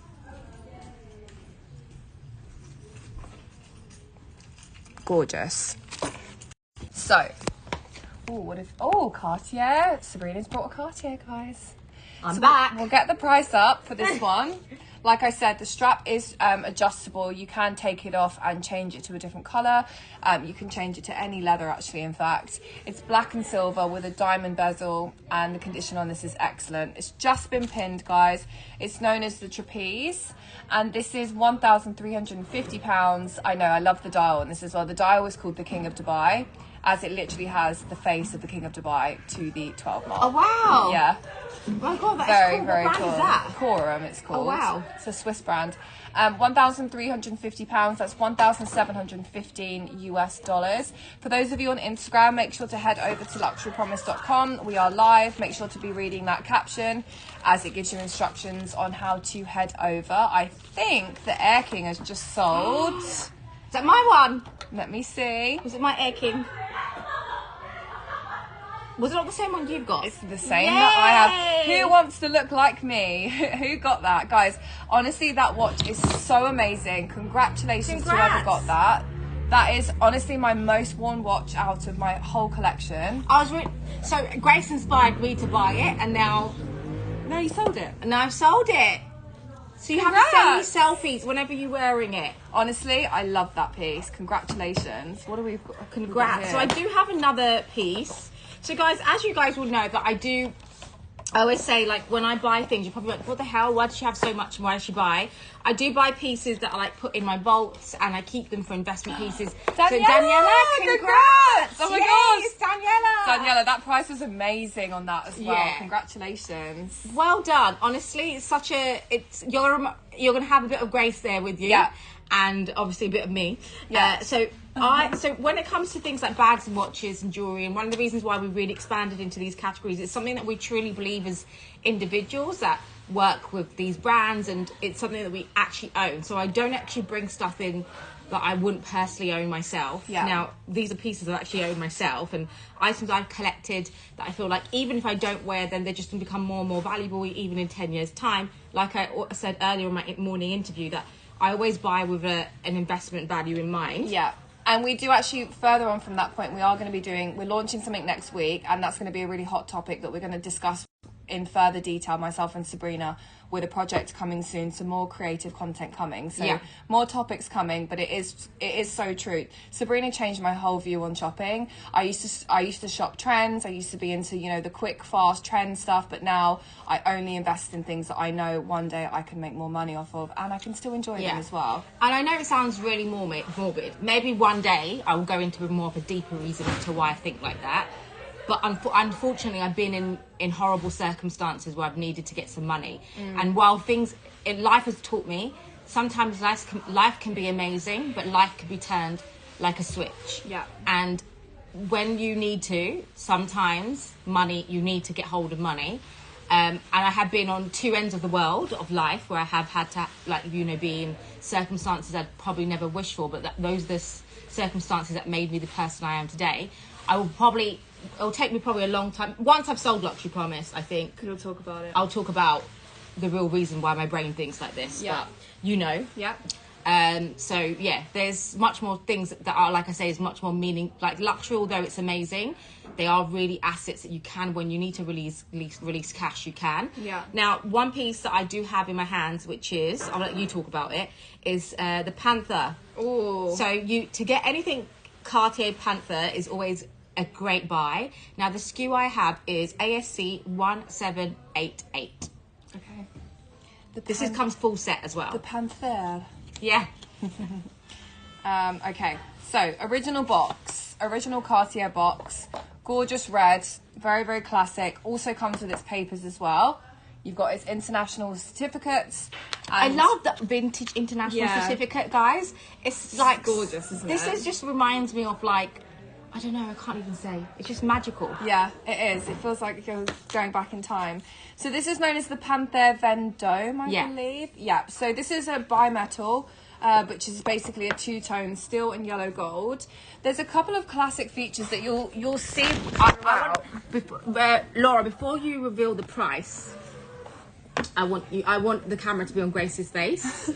Gorgeous. So, Cartier. Sabrina's brought a Cartier, guys. I'm back. We'll get the price up for this one. Like I said, the strap is adjustable. You can take it off and change it to a different colour. You can change it to any leather, actually, in fact. It's black and silver with a diamond bezel, and the condition on this is excellent. It's just been pinned, guys. It's known as the Trapeze, and this is £1,350. I know, I love the dial on this as well. The dial is called the King of Dubai, as it literally has the face of the King of Dubai to the 12 mark. Oh, wow. Yeah. Oh my God, that's Very, cool. very What brand cool. is that? Corum, it's called. Oh, wow. It's a Swiss brand. £1,350. That's $1,715 US. For those of you on Instagram, make sure to head over to luxurypromise.com. We are live. Make sure to be reading that caption, as it gives you instructions on how to head over. I think the Air King has just sold. Is that my one? Let me see. Was it my Air King? Was it not the same one you've got? It's the same Yay! that I have. Who wants to look like me? Who got that? Guys, honestly, that watch is so amazing. Congratulations to whoever got that. That is honestly my most worn watch out of my whole collection. So Grace inspired me to buy it, and now you sold it. And I've sold it. So you have to send me selfies whenever you're wearing it. Honestly, I love that piece. Congratulations. What do we got? Congrats. So I do have another piece. So guys, as you guys will know, that I always say, like, when I buy things, you're probably like, what the hell? Why does she have so much? Why does she buy? I do buy pieces that I like put in my vaults, and I keep them for investment pieces. Daniela, congrats! Oh my gosh, Daniela, that price was amazing on that as well. Yeah. Congratulations. Well done. Honestly, it's you're gonna have a bit of Grace there with you. Yeah. and obviously a bit of me. Yeah. So when it comes to things like bags and watches and jewelry, and one of the reasons why we really expanded into these categories, it's something that we truly believe as individuals that work with these brands, and it's something that we actually own. So I don't actually bring stuff in that I wouldn't personally own myself. Yeah. Now, these are pieces I actually own myself, and items I've collected that I feel like even if I don't wear them, they're just going to become more and more valuable even in 10 years' time. Like I said earlier in my morning interview, that I always buy with an investment value in mind. Yeah. And we do actually, further on from that point, we're launching something next week, and that's going to be a really hot topic that we're going to discuss in further detail, myself and Sabrina, with a project coming soon, some more creative content coming. So more topics coming, but it is so true. Sabrina changed my whole view on shopping. I used to shop trends. I used to be into, the quick, fast trend stuff, but now I only invest in things that I know one day I can make more money off of, and I can still enjoy them as well. And I know it sounds really morbid. Maybe one day I will go into more of a deeper reason as to why I think like that. But unfortunately, I've been in horrible circumstances where I've needed to get some money. And while things in life has taught me, sometimes life can be amazing, but life can be turned like a switch. Yeah. And when you need to, sometimes you need to get hold of money. And I have been on two ends of the world of life where I have had to, be in circumstances I'd probably never wished for, but those are the circumstances that made me the person I am today. It'll take me probably a long time. Once I've sold Luxury Promise, I think You'll talk about it. I'll talk about the real reason why my brain thinks like this. Yeah. But, Yeah. So yeah, there's much more things that are, like I say, is much more meaning. Like luxury, although it's amazing, they are really assets that you can, when you need to release cash, you can. Yeah. Now, one piece that I do have in my hands, which is, I'll let you talk about it, is the Panther. Oh. So to get anything Cartier Panther is always a great buy. Now the SKU I have is ASC 1788. Okay. This comes full set as well. The Panther. Yeah. Okay, so original Cartier box, gorgeous red, very, very classic. Also comes with its papers as well. You've got its international certificates. I love that vintage international certificate, guys. It's like gorgeous, isn't it? This just reminds me of, like, I don't know, I can't even say. It's just magical. Yeah, it is. It feels like you're going back in time. So this is known as the Panther Vendome, I believe. Yeah, so this is a bimetal, which is basically a two-tone steel and yellow gold. There's a couple of classic features that you'll see. Laura, before you reveal the price, I want the camera to be on Grace's face.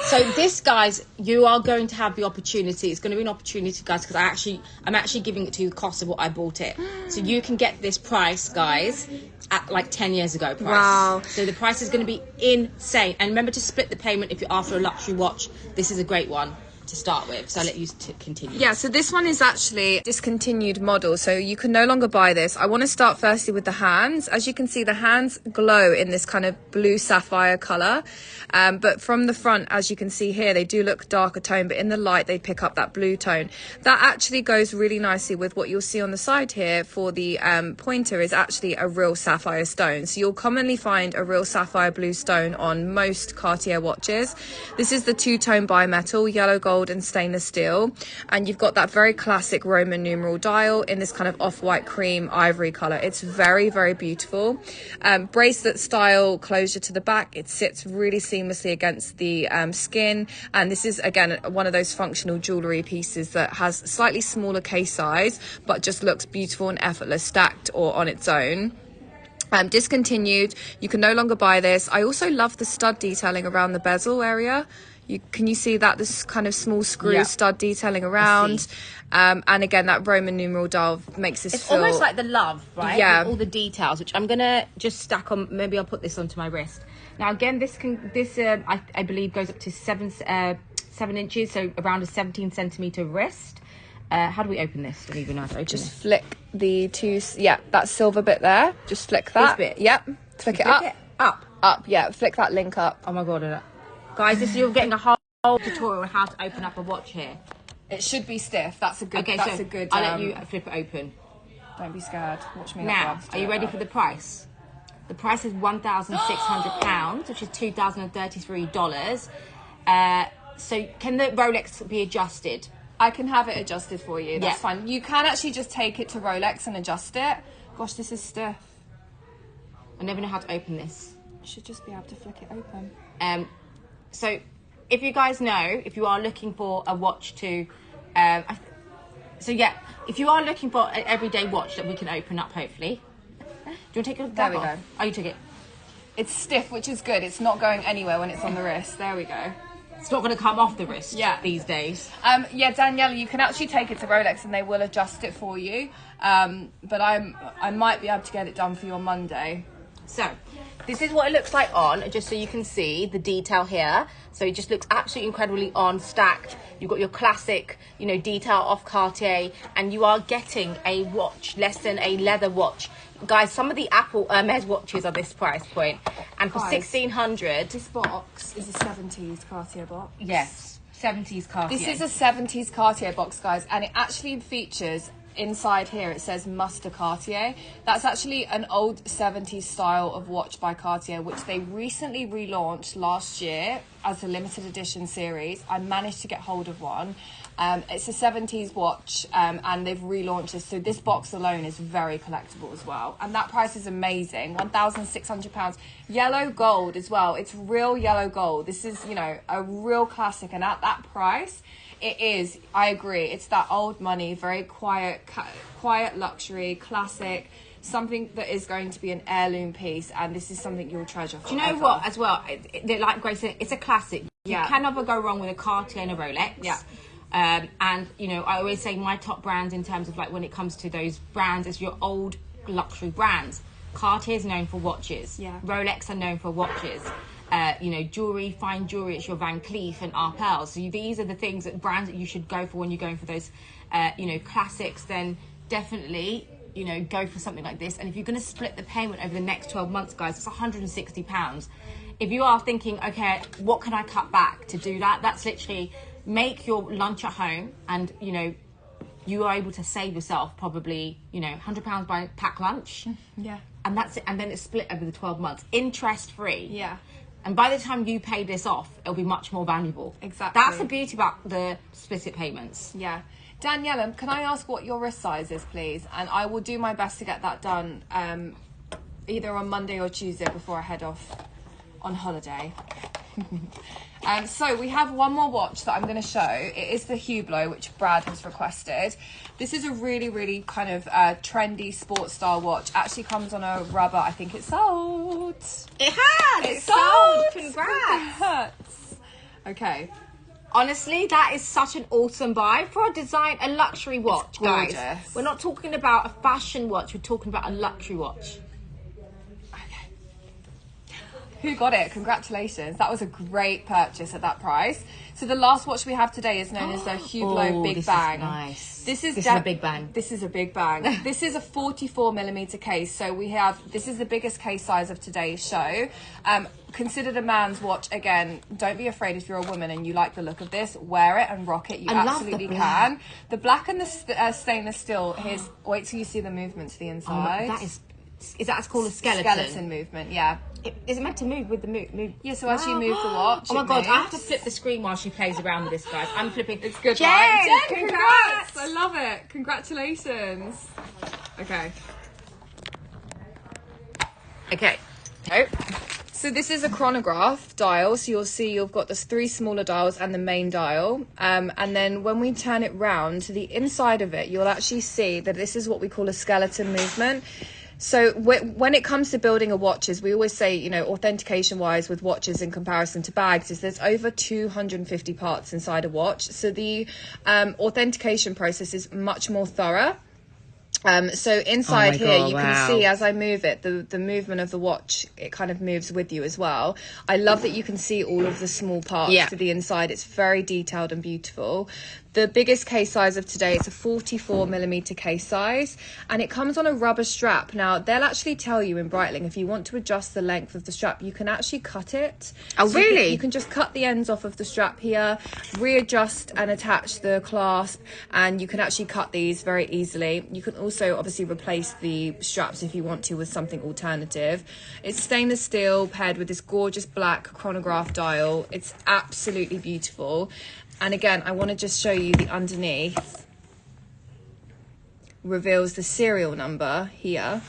So this, guys, you are going to have the opportunity. It's going to be an opportunity, guys, because I'm actually giving it to you the cost of what I bought it. So you can get this price, guys, at like 10 years ago price. Wow. So the price is going to be insane. And remember to split the payment if you're after a luxury watch. This is a great one to start with, so I'll let you continue. Yeah, so this one is actually a discontinued model, so you can no longer buy this. I want to start firstly with the hands. As you can see, the hands glow in this kind of blue sapphire colour, but from the front, as you can see here, they do look darker tone, but in the light they pick up that blue tone. That actually goes really nicely with what you'll see on the side here for the pointer is actually a real sapphire stone. So you'll commonly find a real sapphire blue stone on most Cartier watches. This is the two-tone bimetal, yellow gold and stainless steel, and you've got that very classic Roman numeral dial in this kind of off-white cream ivory color. It's very, very beautiful. Bracelet style closure to the back. It sits really seamlessly against the skin, and this is again one of those functional jewelry pieces that has slightly smaller case size but just looks beautiful and effortless stacked or on its own. Discontinued. You can no longer buy this. I also love the stud detailing around the bezel area. Can you see that? This kind of small screw stud detailing around. And again, that Roman numeral dial makes this feel... almost like the love, right? Yeah. With all the details, which I'm going to just stack on. Maybe I'll put this onto my wrist. Now, again, I believe goes up to 7 inches, so around a 17 centimetre wrist. How do we open this? I don't even know how to open Just this. flick the two... Yeah, that silver bit there. Just flick that. This bit? Yep. Flick it up. Up. Yeah, flick that link up. Oh my God. Guys, you're getting a whole tutorial on how to open up a watch here. It should be stiff. That's a good... Okay, that's so a good... I'll let you flip it open. Don't be scared. Watch me. Now, are you ready for the price? The price is £1,600, which is $2,033. So can the Rolex be adjusted? I can have it adjusted for you. That's Yeah. fine. You can actually just take it to Rolex and adjust it. Gosh, this is stiff. I never know how to open this. You should just be able to flick it open. So if you guys know, if you are looking for a watch to, if you are looking for an everyday watch that we can open up, hopefully. Do you want to take your There we off? go. Oh, you took it. It's stiff, which is good. It's not going anywhere when it's on the wrist. There we go. It's not going to come off the wrist these days. Yeah, Daniela, you can actually take it to Rolex and they will adjust it for you. But I might be able to get it done for you on Monday. So this is what it looks like on, just so you can see the detail here. So it just looks absolutely incredibly on, stacked. You've got your classic, detail off Cartier, and you are getting a watch less than a leather watch. Guys, some of the Apple Hermes watches are this price point, and for Guys, 1600. This box is a 70s Cartier box. Yes, 70s Cartier. This is a 70s Cartier box, guys, and it actually features inside here, it says Muster Cartier. That's actually an old 70s style of watch by Cartier, which they recently relaunched last year as a limited edition series. I managed to get hold of one. It's a 70s watch, and they've relaunched this. So this box alone is very collectible as well. And that price is amazing, £1,600. Yellow gold as well. It's real yellow gold. This is, a real classic. And at that price, it is, I agree, it's that old money, very quiet luxury, classic, something that is going to be an heirloom piece, and this is something you'll treasure forever. Do you know what, as well, like Grace said, it's a classic. Yeah. You can never go wrong with a Cartier and a Rolex. Yeah. And, I always say my top brands in terms of, like, when it comes to those brands is your old luxury brands. Cartier is known for watches. Yeah. Rolex are known for watches. Jewelry, fine jewelry, it's your Van Cleef and Arpels. So these are the things that brands that you should go for when you're going for those, classics. Then definitely, go for something like this. And if you're going to split the payment over the next 12 months, guys, it's £160. If you are thinking, okay, what can I cut back to do that? That's literally make your lunch at home, and you are able to save yourself probably £100 by pack lunch. Yeah. And that's it. And then it's split over the 12 months, interest free. Yeah. And by the time you pay this off, it'll be much more valuable. Exactly. That's the beauty about the split it payments. Yeah. Daniela, can I ask what your wrist size is, please? And I will do my best to get that done either on Monday or Tuesday before I head off on holiday. So we have one more watch that I'm going to show. It is the Hublot, which Brad has requested. This is a really, really kind of trendy sports style watch. Actually comes on a rubber. I think it's sold. It has! It's sold! Congrats! Congrats! Okay. Honestly, that is such an awesome buy for a luxury watch, guys. Gorgeous. We're not talking about a fashion watch, we're talking about a luxury watch. Who got it? Congratulations. That was a great purchase at that price. So the last watch we have today is known as the Hublot Big Bang. Is nice. This is a big bang. This is a big bang. This is a 44mm case. So this is the biggest case size of today's show. Considered a man's watch. Again, don't be afraid if you're a woman and you like the look of this. Wear it and rock it. You absolutely can. The black and the stainless steel. Wait till you see the movement to the inside. Is that called a skeleton? Skeleton movement, yeah. Is it meant to move with the move? Yeah, so as you move the watch, oh my it god, moves. I have to flip the screen while she plays around with this, guys. I'm flipping. It's good, Jen, right? Jen, congrats! I love it. Congratulations. Okay. So this is a chronograph dial. So you'll see you've got the 3 smaller dials and the main dial. And then when we turn it round to the inside of it, you'll actually see that this is what we call a skeleton movement. So when it comes to building a watch, as we always say, authentication wise with watches in comparison to bags, is there's over 250 parts inside a watch. So the authentication process is much more thorough. So inside here, you can see as I move it, the movement of the watch, it kind of moves with you as well. I love that you can see all of the small parts to the inside. It's very detailed and beautiful. The biggest case size of today, it's a 44mm case size, and it comes on a rubber strap. Now, they'll actually tell you in Breitling, if you want to adjust the length of the strap, you can actually cut it. Oh, so really? You can just cut the ends off of the strap here, readjust and attach the clasp, and you can actually cut these very easily. You can also obviously replace the straps if you want to with something alternative. It's stainless steel paired with this gorgeous black chronograph dial. It's absolutely beautiful. And again, I want to just show you the underneath. Reveals the serial number here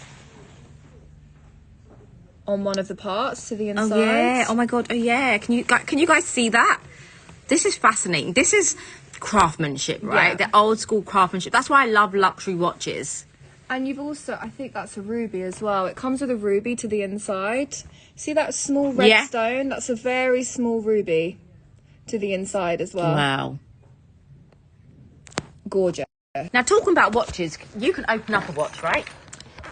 on one of the parts to the inside. Oh yeah! Oh my god! Oh yeah! Can you guys see that? This is fascinating. This is craftsmanship, right? Yeah. The old school craftsmanship. That's why I love luxury watches. And you've also, I think that's a ruby as well. It comes with a ruby to the inside. See that small red stone? That's a very small ruby to the inside as well. Wow. Gorgeous. Now, talking about watches, you can open up a watch, right?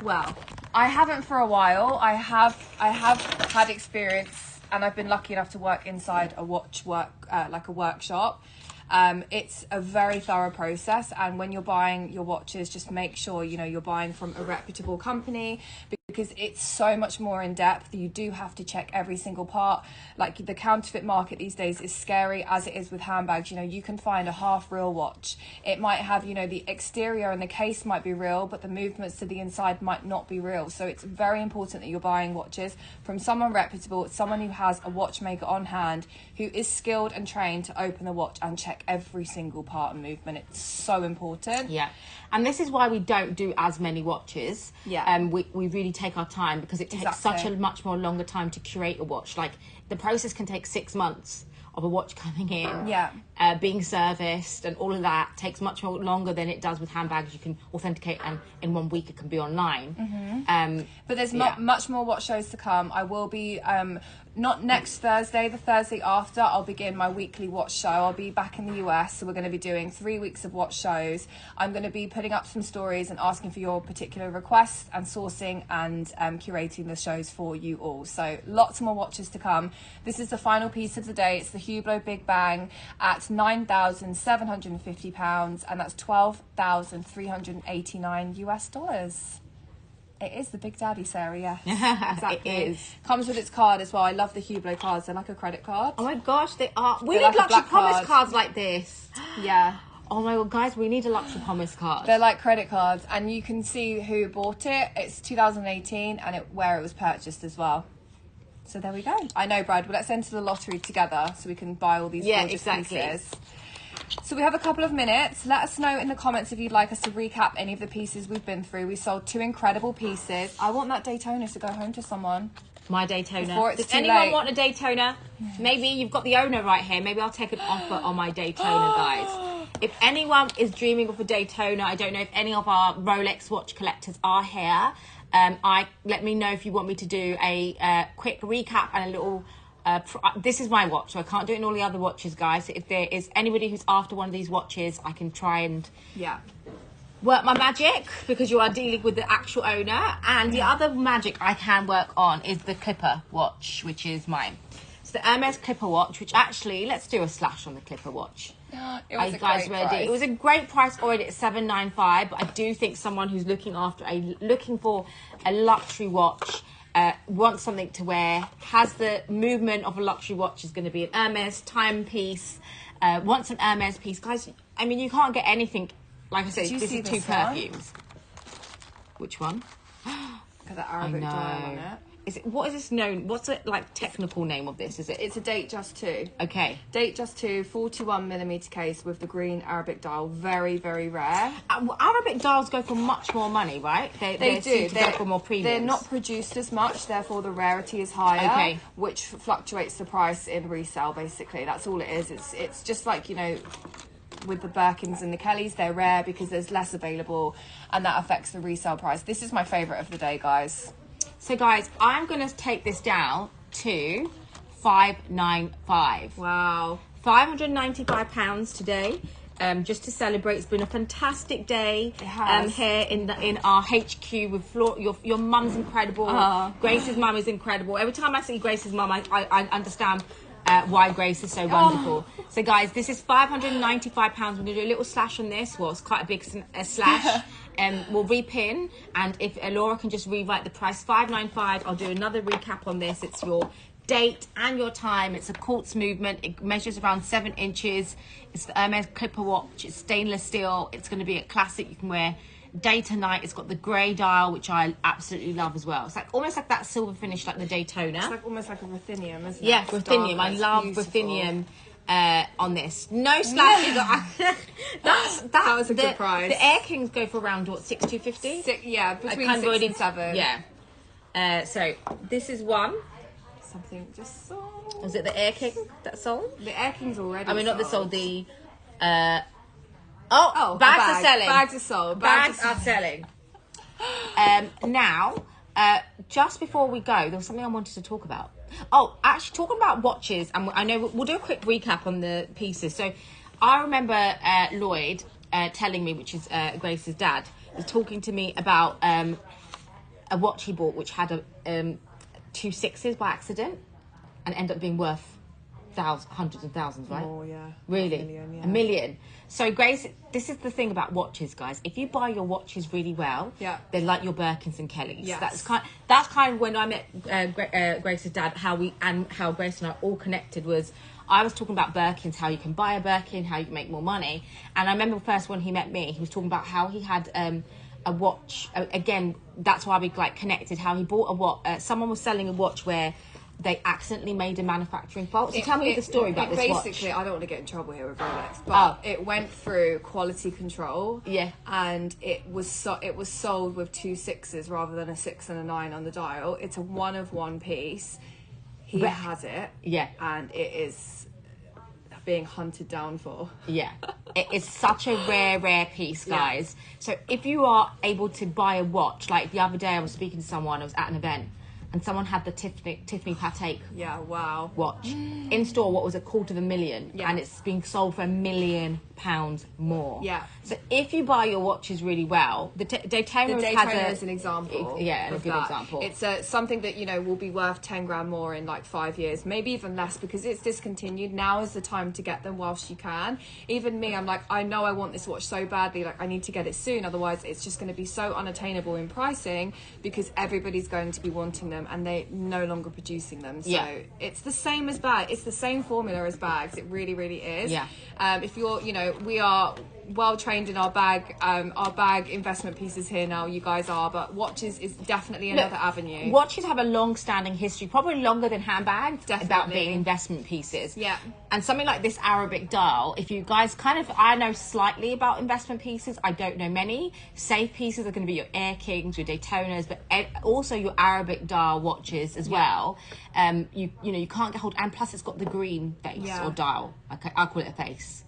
Well, I haven't for a while. I have had experience, and I've been lucky enough to work inside a like a workshop. It's a very thorough process, and when you're buying your watches, just make sure you're buying from a reputable company, because it's so much more in depth. You do have to check every single part. Like, the counterfeit market these days is scary, as it is with handbags. You can find a half real watch. It might have the exterior and the case might be real, but the movements to the inside might not be real. So it's very important that you're buying watches from someone reputable, someone who has a watchmaker on hand, who is skilled and trained to open the watch and check every single part and movement. It's so important. Yeah. And this is why we don't do as many watches. Yeah. We really take our time, because it takes such a much more longer time to curate a watch. Like, the process can take 6 months of a watch coming in, being serviced, and all of that takes much more longer than it does with handbags. You can authenticate, and in 1 week it can be online. But there's much more watch shows to come. I will be not next Thursday, the Thursday after, I'll begin my weekly watch show. I'll be back in the US, so we're going to be doing 3 weeks of watch shows. I'm going to be putting up some stories and asking for your particular requests, and sourcing and curating the shows for you all. So lots more watches to come. This is the final piece of the day. It's the Hublot Big Bang at £9,750, and that's $12,389 US. It is the Big Daddy, Sarah, yes. Exactly. It is. Comes with its card as well. I love the Hublot cards. They're like a credit card. Oh my gosh, they are. We They're need like a luxury black promise card. cards like this. Yeah. Oh my god, guys, we need a luxury promise card. They're like credit cards, and you can see who bought it. It's 2018, and where it was purchased as well. So there we go. I know, Brad. Well, let's enter the lottery together so we can buy all these gorgeous pieces. So we have a couple of minutes. Let us know in the comments if you'd like us to recap any of the pieces we've been through. We sold 2 incredible pieces. I want that Daytona to go home to someone. My Daytona. Before it's Does too anyone late. want a Daytona? Yes. Maybe you've got the owner right here. Maybe I'll take an offer on my Daytona, guys. If anyone is dreaming of a Daytona, I don't know if any of our Rolex watch collectors are here. Let me know if you want me to do a quick recap and a little... this is my watch, so I can't do it in all the other watches, guys. So if there is anybody who's after one of these watches, I can try and work my magic, because you are dealing with the actual owner. And the other magic I can work on is the Clipper watch, which is mine. It's the Hermes Clipper watch, which actually, let's do a slash on the Clipper watch. It was Are you guys ready? price. It was a great price already at $795, but I do think someone who's looking for a luxury watch, wants something to wear, has the movement of a luxury watch, is going to be an Hermes timepiece, wants an Hermes piece. Guys, I mean, you can't get anything. Like I said, this is 2 perfumes. Which one? Got that Arabic dial on it. What is this known? What's the technical name of this? Is it? It's a Datejust 2. Okay. Datejust 2, 41mm case with the green Arabic dial. Very, very rare. Arabic dials go for much more money, right? They do. Go for more premiums. They're not produced as much, therefore the rarity is higher, which fluctuates the price in resale, basically. That's all it is. It's just like, with the Birkins and the Kellys, they're rare because there's less available, and that affects the resale price. This is my favourite of the day, guys. So, guys, I'm going to take this down to $595. Wow. £595 today. Just to celebrate. It's been a fantastic day. It has. Here in our HQ with Flora. Your mum's incredible. Grace's mum is incredible. Every time I see Grace's mum, I understand why Grace is so wonderful. So, guys, this is £595. We're going to do a little slash on this. Well, it's quite a big slash. We'll repin, and if Laura can just rewrite the price, $595. I'll do another recap on this. It's your date and your time. It's a quartz movement. It measures around 7 inches. It's the Hermes Clipper watch. It's stainless steel. It's going to be a classic. You can wear day to night. It's got the grey dial, which I absolutely love as well. It's like almost like that silver finish, like the Daytona. It's like almost like a ruthenium, isn't it? Yeah, ruthenium. I love ruthenium on this. No slashes. That was a good price. The Air Kings go for around what, 6,250? Yeah, between 6 and 7. Yeah. So this is one. Something just sold. Was it the Air King that sold? The Air King's already. I mean, not sold. the sold. Bags are selling. Bags are sold. Bags are selling. Now, just before we go, there was something I wanted to talk about. Oh, actually, talking about watches, and I know we'll do a quick recap on the pieces. So, I remember Lloyd telling me, which is Grace's dad, was talking to me about a watch he bought, which had 2 6s by accident, and ended up being worth hundreds of thousands, right? Oh yeah, really, a million. So Grace, this is the thing about watches, guys. If you buy your watches really well, they're like your Birkins and Kellys. Yes. That's kind of when I met Grace's dad. How Grace and I all connected was, I was talking about Birkins, how you can buy a Birkin, how you can make more money. And I remember first when he met me, he was talking about how he had a watch. Again, that's why we like connected. How he bought a watch. Someone was selling a watch where they accidentally made a manufacturing fault. So tell me the story about this watch. Basically, I don't want to get in trouble here with Rolex, but it went through quality control. Yeah. And it was sold with 2 6s rather than a 6 and a 9 on the dial. It's a 1 of 1 piece. He has it. Yeah. And it is being hunted down for. Yeah. It is such a rare piece, guys. Yeah. So if you are able to buy a watch, like the other day I was speaking to someone, I was at an event, and someone had the Tiffany Patek watch in store. What was a $250,000, and it's being sold for £1 million more. Yeah. So if you buy your watches really well, the Daytona is an example. Yeah, a good example. It's something that will be worth 10 grand more in like 5 years, maybe even less, because it's discontinued. Now is the time to get them whilst you can. Even me, I'm like, I know I want this watch so badly, like I need to get it soon, otherwise it's just going to be so unattainable in pricing, because everybody's going to be wanting them and they're no longer producing them. So it's the same as bags. It's the same formula as bags. It really, really is. Yeah. If you're, we are well trained in our bag investment pieces here now, you guys are, but watches is definitely another avenue. Watches have a long-standing history, probably longer than handbags, about being investment pieces. Yeah. And something like this Arabic dial, if you guys I know slightly about investment pieces, I don't know many. Safe pieces are going to be your Air Kings, your Daytonas, but also your Arabic dial watches as well. You can't get hold, and plus it's got the green face or dial. Okay, I'll call it a face.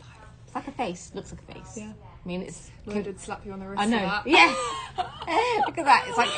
It's like a face. Looks like a face. Yeah. I mean, it's... Lloyd would slap you on the wrist. I know. For that. Yeah. Look at that. It's like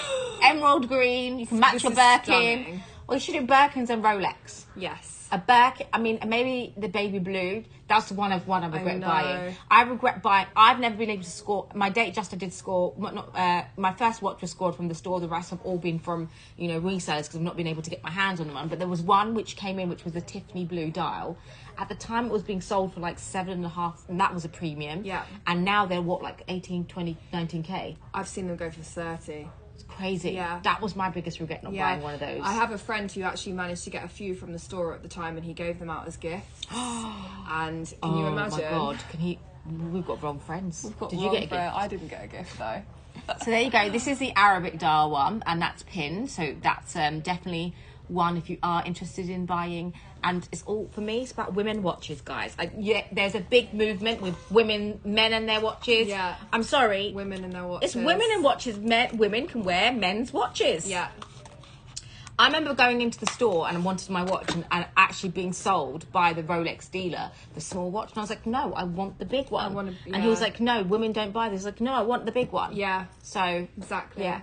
emerald green. You can match your Birkin. Stunning. Well, you should do Birkins and Rolex. Yes. A Birkin. I mean, maybe the baby blue. That's the one I regret buying. I regret buying. I've never been able to score. My date just did score. My first watch was scored from the store. The rest have all been from resellers, because I've not been able to get my hands on one. But there was one which came in, which was a Tiffany blue dial. At the time, it was being sold for like 7.5, and that was a premium. Yeah. And now they're like 18, 20, 19k. I've seen them go for 30. It's crazy. Yeah. That was my biggest regret, not buying one of those. I have a friend who actually managed to get a few from the store at the time, and he gave them out as gifts. And can you imagine? Oh my God! We've got wrong friends. Did you get a gift? I didn't get a gift though. So there you go. This is the Arabic dial one, and that's pinned. So that's definitely one if you are interested in buying. And it's all, for me, it's about women watches, guys. There's a big movement with men and their watches. Yeah. I'm sorry. Women and their watches. It's women and watches. Women can wear men's watches. Yeah. I remember going into the store and I wanted my watch and actually being sold by the Rolex dealer, the small watch. And I was like, no, I want the big one. And he was like, no, women don't buy this. I was like, no, I want the big one. Yeah. So. Exactly. Yeah.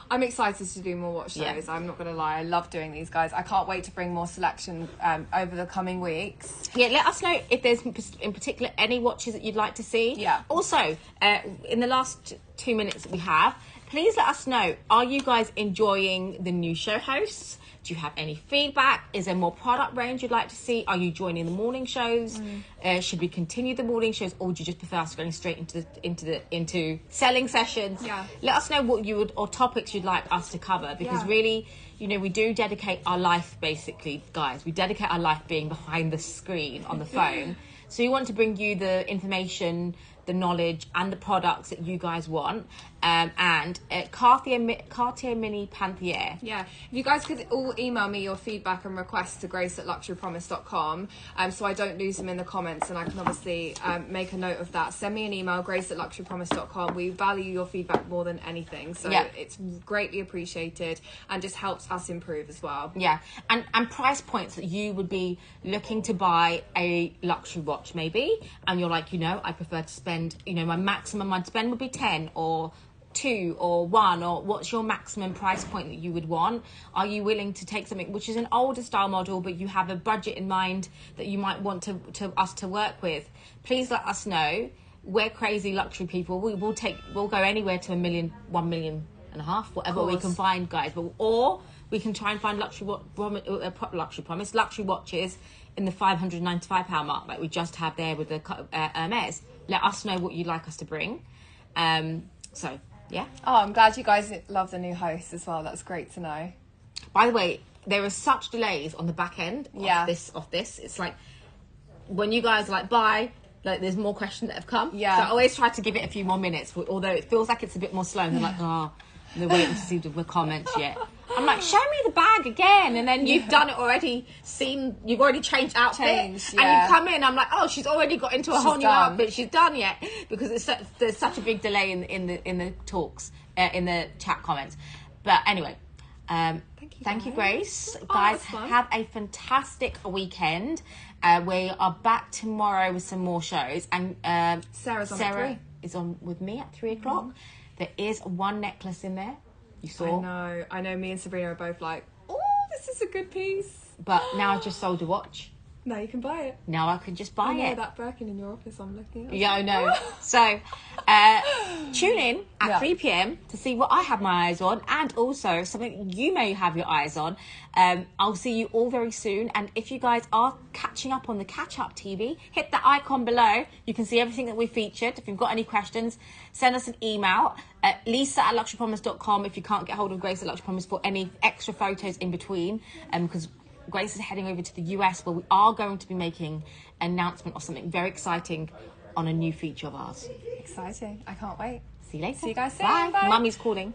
I'm excited to do more watch shows. I'm not going to lie. I love doing these, guys. I can't wait to bring more selection over the coming weeks. Yeah, let us know if there's in particular any watches that you'd like to see. Yeah. Also, in the last 2 minutes that we have, please let us know, are you guys enjoying the new show hosts? Do you have any feedback? Is there more product range you'd like to see? Are you joining the morning shows? Should we continue the morning shows, or would you just prefer us going straight into selling sessions? Yeah. Let us know what you would, or topics you'd like us to cover, because really, we do dedicate our life, basically, guys. We dedicate our life being behind the screen on the phone. So we want to bring you the information the knowledge and the products that you guys want. And Cartier Mini Panthier. Yeah, if you guys could all email me your feedback and requests to grace@luxurypromise.com, so I don't lose them in the comments, and I can obviously make a note of that. Send me an email, grace@luxurypromise.com. We value your feedback more than anything, so it's greatly appreciated and just helps us improve as well. Yeah, and price points that you would be looking to buy a luxury watch maybe, and you're like, I prefer to spend, my maximum I'd spend would be 10 or 2 or 1, or what's your maximum price point that you would want? Are you willing to take something which is an older style model, but you have a budget in mind that you might want to us to work with? Please let us know. We're crazy luxury people. We'll go anywhere to 1 million, 1.5 million, whatever we can find, guys. Or we can try and find luxury watches in the £595 mark, like we just have there with the Hermes. Let us know what you'd like us to bring. So yeah. Oh, I'm glad you guys love the new host as well. That's great to know. By the way, there are such delays on the back end of this. It's like when you guys are like, bye, like there's more questions that have come. Yeah. So I always try to give it a few more minutes, although it feels like it's a bit more slow. And they're like, they're waiting to see the comments yet. I'm like, show me the bag again, and then you've done it already. You've already changed outfit, and you come in. I'm like, she's already got into a whole new outfit. She's done yet because there's such a big delay in the talks, in the chat comments. But anyway, thank you, Grace. Guys, have a fantastic weekend. We are back tomorrow with some more shows, and Sarah is on with me at 3:00. Mm-hmm. There is one necklace in there. You saw? I know. Me and Sabrina are both like, oh, this is a good piece. But now I've just sold a watch. Now you can buy it. Now I can just buy it. That Birkin in your office I'm looking at. Yeah, I know. So tune in at 3 p.m. to see what I have my eyes on, and also something you may have your eyes on. I'll see you all very soon. And if you guys are catching up on the Catch Up TV, hit the icon below. You can see everything that we featured. If you've got any questions, send us an email at lisa@luxurypromise.com if you can't get hold of Grace at Luxury Promise for any extra photos in between, because Grace is heading over to the US, where we are going to be making an announcement of something very exciting on a new feature of ours. Exciting. I can't wait. See you later. See you guys soon. Bye. Bye. Mummy's calling.